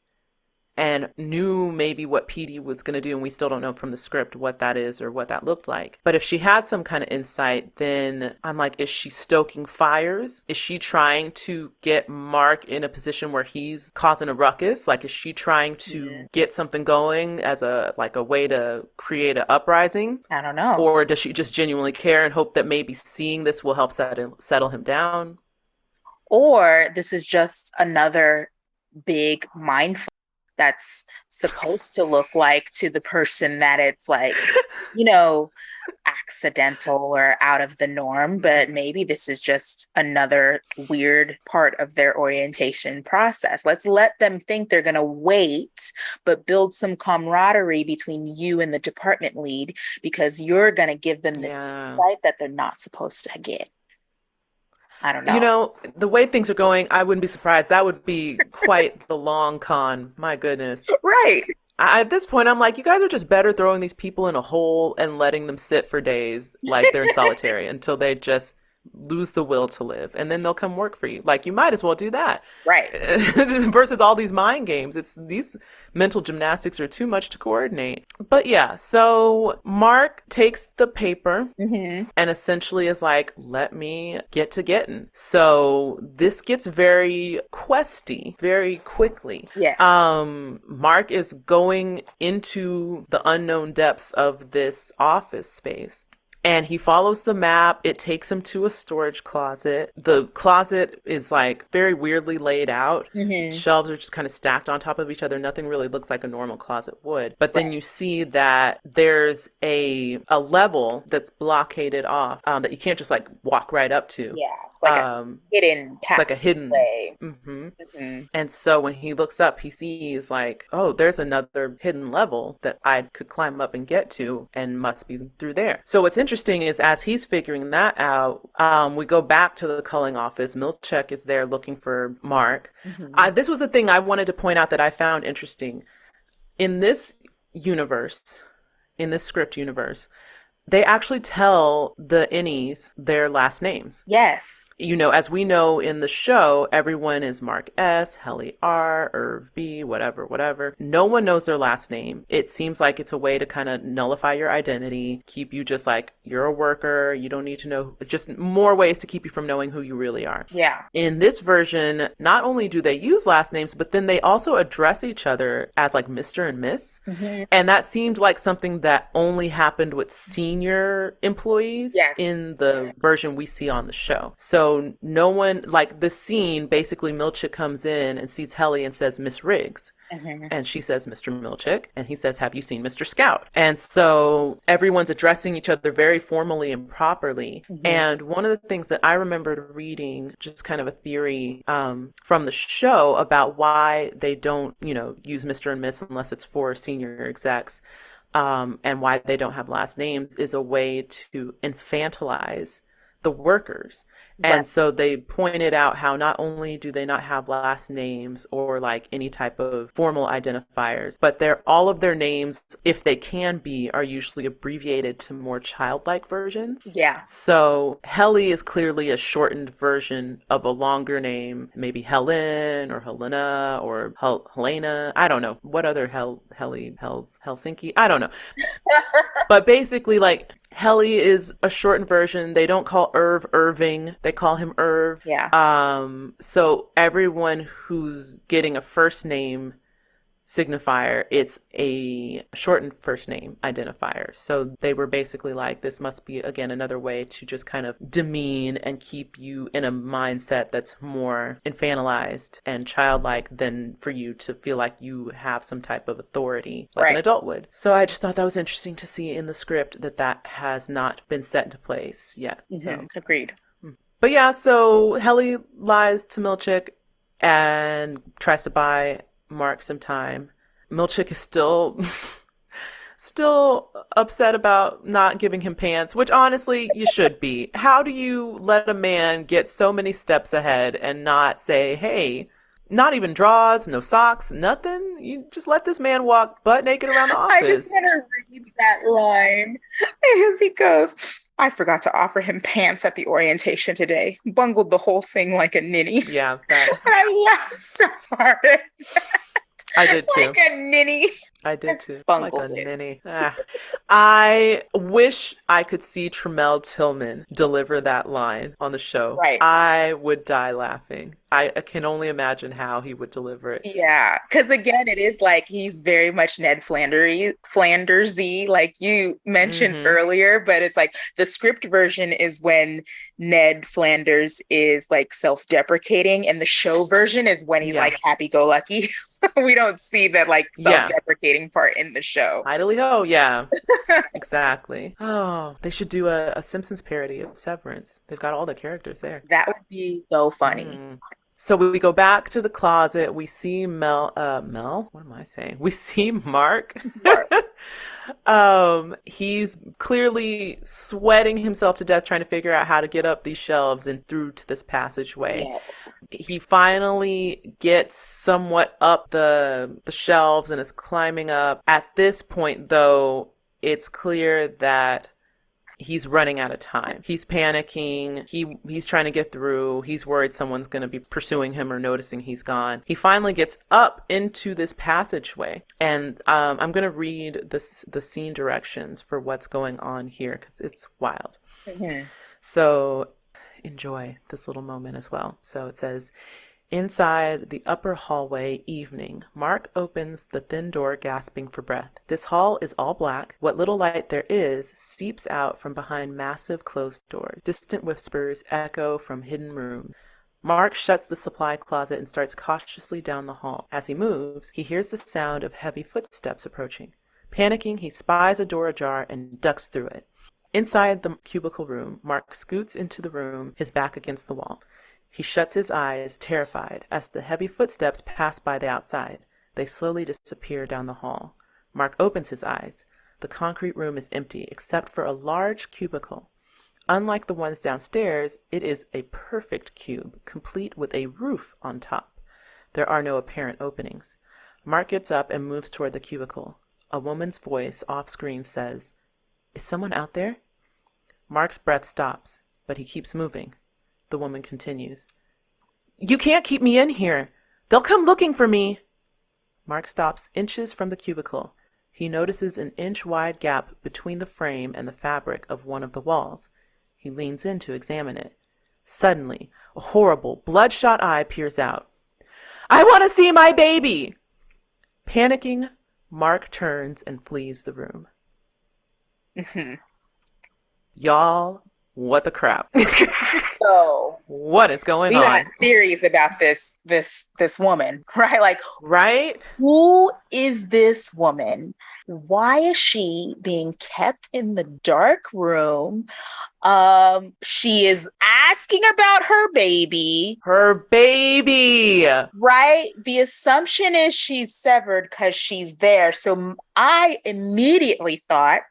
and knew maybe what Petey was going to do, and we still don't know from the script what that is or what that looked like. But if she had some kind of insight, then I'm like, is she stoking fires? Is she trying to get Mark in a position where he's causing a ruckus? Like, is she trying to get something going as a way to create an uprising? I don't know. Or does she just genuinely care and hope that maybe seeing this will help settle him down? Or this is just another big mind that's supposed to look like to the person that it's like, you know, accidental or out of the norm, but maybe this is just another weird part of their orientation process. Let's let them think they're going to wait, but build some camaraderie between you and the department lead because you're going to give them this light that they're not supposed to get. I don't know. You know, the way things are going, I wouldn't be surprised. That would be quite the long con. My goodness. Right. At this point, I'm like, you guys are just better throwing these people in a hole and letting them sit for days like they're in solitary until they just lose the will to live, and then they'll come work for you. Like, you might as well do that. Right. Versus all these mind games. These mental gymnastics are too much to coordinate. But yeah, so Mark takes the paper and essentially is like, let me get to getting. So this gets very questy very quickly. Yes. Mark is going into the unknown depths of this office space. And he follows the map. It takes him to a storage closet. The closet is like very weirdly laid out. Shelves are just kind of stacked on top of each other. Nothing really looks like a normal closet would. But then you see that there's a level that's blockaded off that you can't just like walk right up to. Yeah. It's like a hidden passageway. It's like a hidden way. And so when he looks up, he sees like, oh, there's another hidden level that I could climb up and get to, and must be through there. So what's interesting is as he's figuring that out, we go back to the culling office. Milchek is there looking for Mark. This was the thing I wanted to point out that I found interesting. In this universe, in this script universe, they actually tell the innies their last names. Yes. You know, as we know in the show, everyone is Mark S, Helly R, Irv B, whatever. No one knows their last name. It seems like it's a way to kind of nullify your identity, keep you just like, you're a worker, you don't need to know, just more ways to keep you from knowing who you really are. Yeah. In this version, not only do they use last names, but then they also address each other as like Mr. and Miss. And that seemed like something that only happened with senior employees in the version we see on the show. So no one, like the scene, basically Milchek comes in and sees Helly and says, Miss Riggs. And she says, Mr. Milchek. And he says, have you seen Mr. Scout? And so everyone's addressing each other very formally and properly. And one of the things that I remembered reading, just kind of a theory from the show about why they don't, you know, use Mr. and Miss unless it's for senior execs, and why they don't have last names, is a way to infantilize the workers. And so they pointed out how not only do they not have last names or like any type of formal identifiers, but all of their names, if they can be, are usually abbreviated to more childlike versions. Yeah. So Helly is clearly a shortened version of a longer name, maybe Helen or Helena or Helena. I don't know. What other Helsinki? I don't know. But basically, like, Helly is a shortened version. They don't call Irv Irving. They call him Irv. Yeah. So everyone who's getting a first name signifier, it's a shortened first name identifier. So they were basically like, this must be, again, another way to just kind of demean and keep you in a mindset that's more infantilized and childlike than for you to feel like you have some type of authority like an adult would. So I just thought that was interesting to see in the script that has not been set into place yet. So Agreed. But yeah, so Helly lies to Milchek and tries to buy Mark some time. Milchek is still upset about not giving him pants, which honestly you should be. How do you let a man get so many steps ahead and not say, hey, not even drawers, no socks, nothing? You just let this man walk butt naked around the office. I just want to read that line as he goes, I forgot to offer him pants at the orientation today. Bungled the whole thing like a ninny. Yeah. That... I laughed so hard at that. I did too. Like a ninny. I did too. Bungled like a ninny. I wish I could see Tremel Tillman deliver that line on the show. Right. I would die laughing. I can only imagine how he would deliver it. Yeah, because again, it is like he's very much Ned Flandersy, like you mentioned Mm-hmm. earlier, but it's like the script version is when Ned Flanders is like self-deprecating, and the show version is when he's Yeah. like happy-go-lucky. We don't see that like Yeah. self-deprecating part in the show. Idly ho, yeah. Exactly. Oh, they should do a Simpsons parody of Severance. They've got all the characters there. That would be so funny. Mm. So we go back to the closet. We see Mel. What am I saying? We see Mark. Mark. He's clearly sweating himself to death trying to figure out how to get up these shelves and through to this passageway. Yeah. He finally gets somewhat up the shelves and is climbing up. At this point, though, it's clear that he's running out of time. He's panicking. He's trying to get through. He's worried someone's going to be pursuing him or noticing he's gone. He finally gets up into this passageway, and I'm going to read the scene directions for what's going on here because it's wild. Mm-hmm. So enjoy this little moment as well. So it says, inside the upper hallway, evening. Mark opens the thin door, gasping for breath. This hall is all black. What little light there is seeps out from behind massive closed doors. Distant whispers echo from hidden rooms. Mark shuts the supply closet and starts cautiously down the hall. As he moves, he hears the sound of heavy footsteps approaching. Panicking, he spies a door ajar and ducks through it. Inside the cubicle room, Mark scoots into the room, his back against the wall. He shuts his eyes, terrified, as the heavy footsteps pass by the outside. They slowly disappear down the hall. Mark opens his eyes. The concrete room is empty, except for a large cubicle. Unlike the ones downstairs, it is a perfect cube, complete with a roof on top. There are no apparent openings. Mark gets up and moves toward the cubicle. A woman's voice off-screen says, "Is someone out there?" Mark's breath stops, but he keeps moving. The woman continues, "You can't keep me in here. They'll come looking for me." Mark stops inches from the cubicle. He notices an inch-wide gap between the frame and the fabric of one of the walls. He leans in to examine it. Suddenly, a horrible, bloodshot eye peers out. "I want to see my baby!" Panicking, Mark turns and flees the room. Mm-hmm. Y'all, what the crap? So what is going we on? got theories about this woman, right? Like, right? who is this woman? Why is she being kept in the dark room? She is asking about her baby. Her baby. Right? The assumption is she's severed because she's there. So I immediately thought,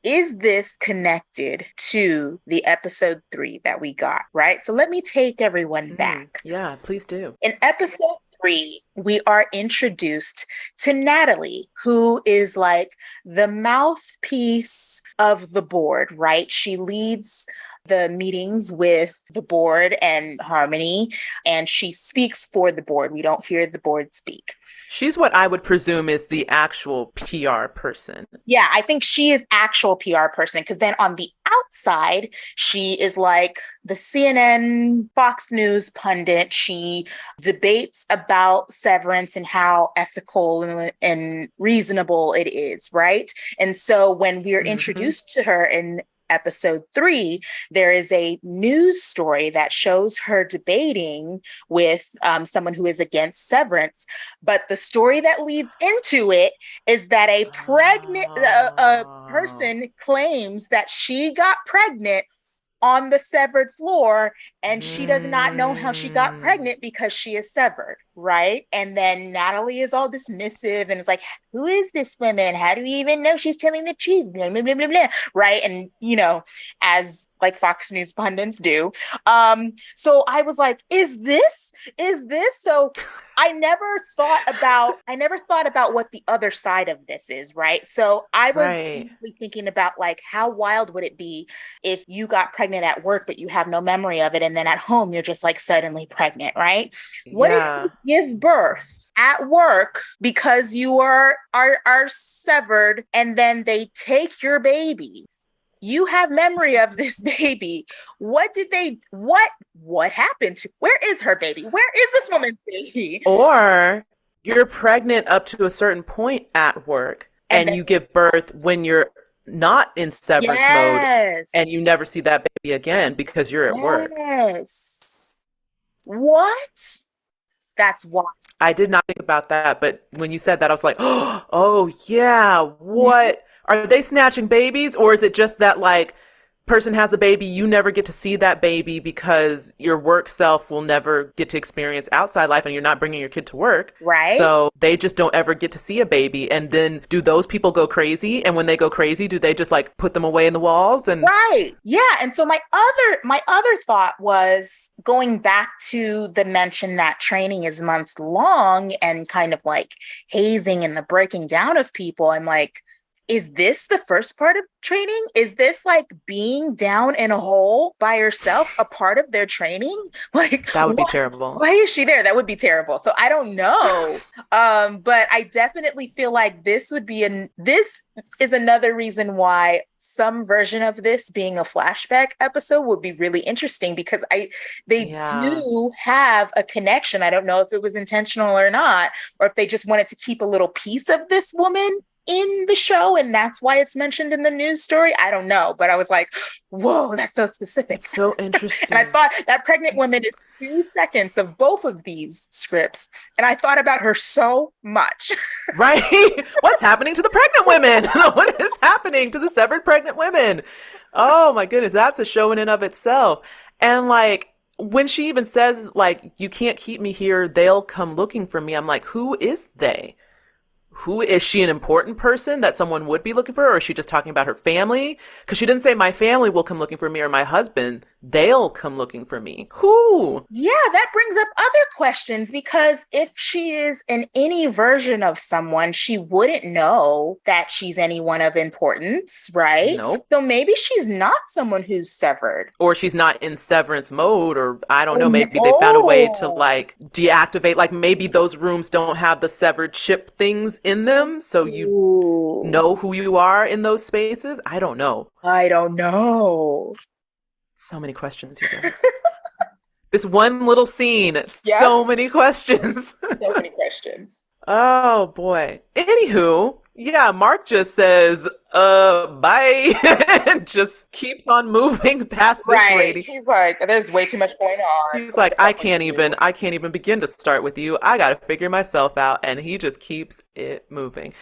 is this connected to the episode 3 that we got, right? So let me take everyone back. Yeah, please do. In episode 3, we are introduced to Natalie, who is like the mouthpiece of the board, right? She leads the meetings with the board and Harmony, and she speaks for the board. We don't hear the board speak. She's what I would presume is the actual PR person. Yeah, I think she is actual PR person, because then on the outside, she is like the CNN, Fox News pundit. She debates about severance and how ethical and reasonable it is, right? And so when we are introduced to her in episode 3, there is a news story that shows her debating with someone who is against severance. But the story that leads into it is that a pregnant person claims that she got pregnant on the severed floor, and she does not know how she got pregnant because she is severed, right? And then Natalie is all dismissive and is like, who is this woman? How do we even know she's telling the truth? Blah, blah, blah, blah, blah. Right? And, you know, as like Fox News pundits do. So I was like, is this? So I never thought about what the other side of this is, right? So I was thinking about like, how wild would it be if you got pregnant at work, but you have no memory of it, and then at home you're just like suddenly pregnant, right? What if you give birth at work because you are severed, and then they take your baby? you have memory of this baby. What happened to, where is her baby? Where is this woman's baby? Or you're pregnant up to a certain point at work and you give birth when you're not in severance mode and you never see that baby again because you're at work. Yes. What? That's why. I did not think about that, but when you said that, I was like, oh yeah, what? Are they snatching babies, or is it just that like person has a baby, you never get to see that baby because your work self will never get to experience outside life and you're not bringing your kid to work. Right. So they just don't ever get to see a baby. And then do those people go crazy? And when they go crazy, do they just like put them away in the walls? And right. Yeah. And so my other thought was going back to the mention that training is months long and kind of like hazing and the breaking down of people. I'm like, is this the first part of training? Is this like being down in a hole by yourself a part of their training? Like that would be terrible. Why is she there? That would be terrible. So I don't know. But I definitely feel like this is another reason why some version of this being a flashback episode would be really interesting because they do have a connection. I don't know if it was intentional or not, or if they just wanted to keep a little piece of this woman in the show and that's why it's mentioned in the news story. I don't know, but I was like, whoa, that's so specific. It's so interesting. And I thought that pregnant woman is 2 seconds of both of these scripts. And I thought about her so much. Right? What's happening to the pregnant women? What is happening to the severed pregnant women? Oh my goodness, that's a show in and of itself. And like, when she even says like, you can't keep me here, they'll come looking for me. I'm like, who is they? Who is she, an important person that someone would be looking for? Or is she just talking about her family? Because she didn't say my family will come looking for me or my husband. They'll come looking for me. Who? Yeah, that brings up other questions because if she is in any version of someone, she wouldn't know that she's anyone of importance, right? Nope. So maybe she's not someone who's severed. Or she's not in severance mode, or I don't know, maybe they found a way to like deactivate, like maybe those rooms don't have the severed chip things in them, so you know who you are in those spaces. I don't know. So many questions, you guys. This one little scene, so many questions. So many questions. Oh boy. Anywho, yeah, Mark just says, bye, and just keeps on moving past this lady. He's like, there's way too much going on. He's like, I can't even begin to start with you. I gotta figure myself out, and he just keeps it moving.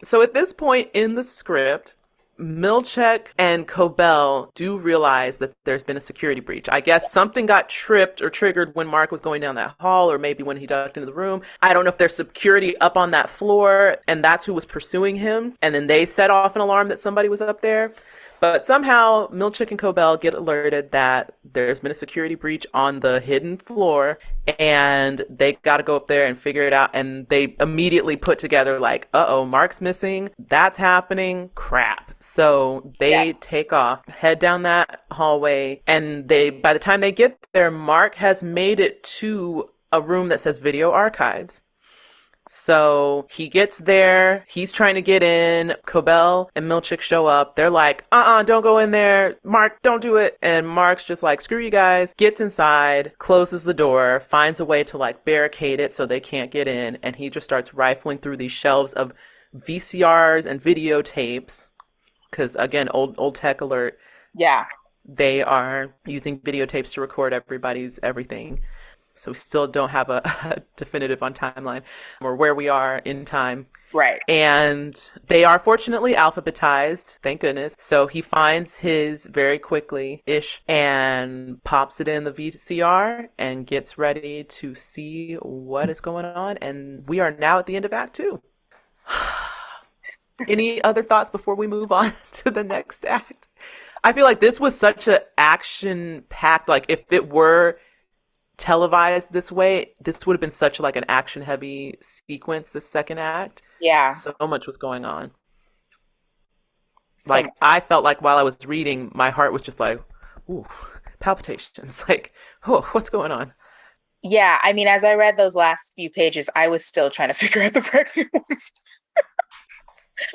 So at this point in the script, Milchek and Cobell do realize that there's been a security breach. I guess something got tripped or triggered when Mark was going down that hall, or maybe when he ducked into the room. I don't know if there's security up on that floor and that's who was pursuing him. And then they set off an alarm that somebody was up there. But somehow Milchek and Cobell get alerted that there's been a security breach on the hidden floor and they got to go up there and figure it out. And they immediately put together like, uh-oh, Mark's missing. That's happening. Crap. So they take off, head down that hallway. And by the time they get there, Mark has made it to a room that says video archives. So he gets there, he's trying to get in, Cobell and Milchek show up, they're like, don't go in there, Mark, don't do it, and Mark's just like, screw you guys, gets inside, closes the door, finds a way to like barricade it so they can't get in, and he just starts rifling through these shelves of VCRs and videotapes, because again, old tech alert. Yeah. They are using videotapes to record everybody's everything. So we still don't have a definitive on timeline or where we are in time. Right. And they are fortunately alphabetized, thank goodness. So he finds his very quickly-ish and pops it in the VCR and gets ready to see what is going on. And we are now at the end of Act 2. Any other thoughts before we move on to the next act? I feel like this was such an action-packed, like if it were televised this way, this would have been such like an action heavy sequence, the second act. Yeah. So much was going on. Like I felt like while I was reading, my heart was just like, ooh, palpitations. Like, oh, what's going on? Yeah. I mean, as I read those last few pages, I was still trying to figure out the pregnant woman.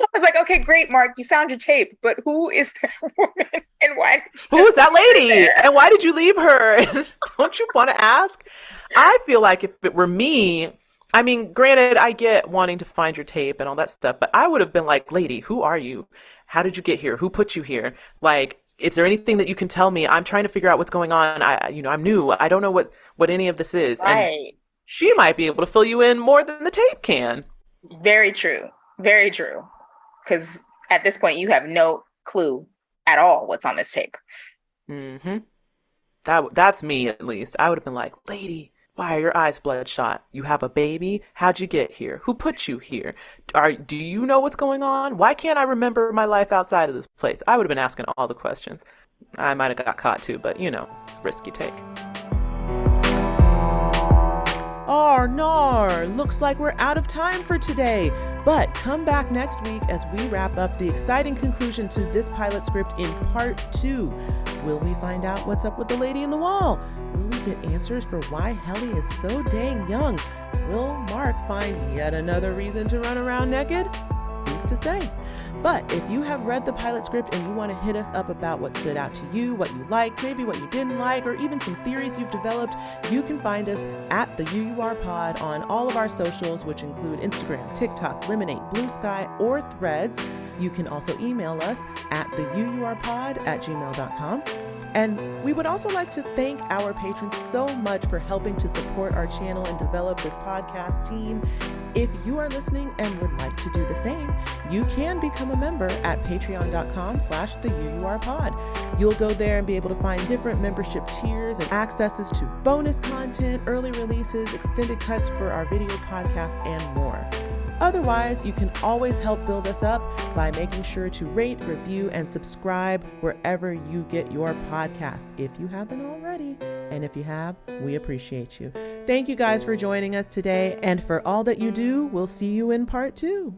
I was like, okay, great, Mark, you found your tape, but who is that woman and why did you Who is that lady? And why did you leave her? Don't you want to ask? I feel like if it were me, I mean, granted, I get wanting to find your tape and all that stuff, but I would have been like, lady, who are you? How did you get here? Who put you here? Like, is there anything that you can tell me? I'm trying to figure out what's going on. I'm new. I don't know what any of this is. And Right. she might be able to fill you in more than the tape can. Very true. Very true. Because at this point, you have no clue at all what's on this tape. Mm-hmm. That's me at least. I would have been like, lady, why are your eyes bloodshot? You have a baby? How'd you get here? Who put you here? Do you know what's going on? Why can't I remember my life outside of this place? I would have been asking all the questions. I might have got caught too, but it's a risky take. Looks like we're out of time for today. But come back next week as we wrap up the exciting conclusion to this pilot script in part 2. Will we find out what's up with the lady in the wall? Will we get answers for why Helly is so dang young? Will Mark find yet another reason to run around naked? Who's to say? But if you have read the pilot script and you want to hit us up about what stood out to you, what you liked, maybe what you didn't like, or even some theories you've developed, you can find us at the UUR Pod on all of our socials, which include Instagram, TikTok, Lemonade, Blue Sky, or Threads. You can also email us at theuurpod@gmail.com. And we would also like to thank our patrons so much for helping to support our channel and develop this podcast team. If you are listening and would like to do the same, you can become a member at patreon.com/theuurpod. You'll go there and be able to find different membership tiers and accesses to bonus content, early releases, extended cuts for our video podcast, and more. Otherwise, you can always help build us up by making sure to rate, review, and subscribe wherever you get your podcast, if you haven't already. And if you have, we appreciate you. Thank you guys for joining us today, and for all that you do, we'll see you in part 2.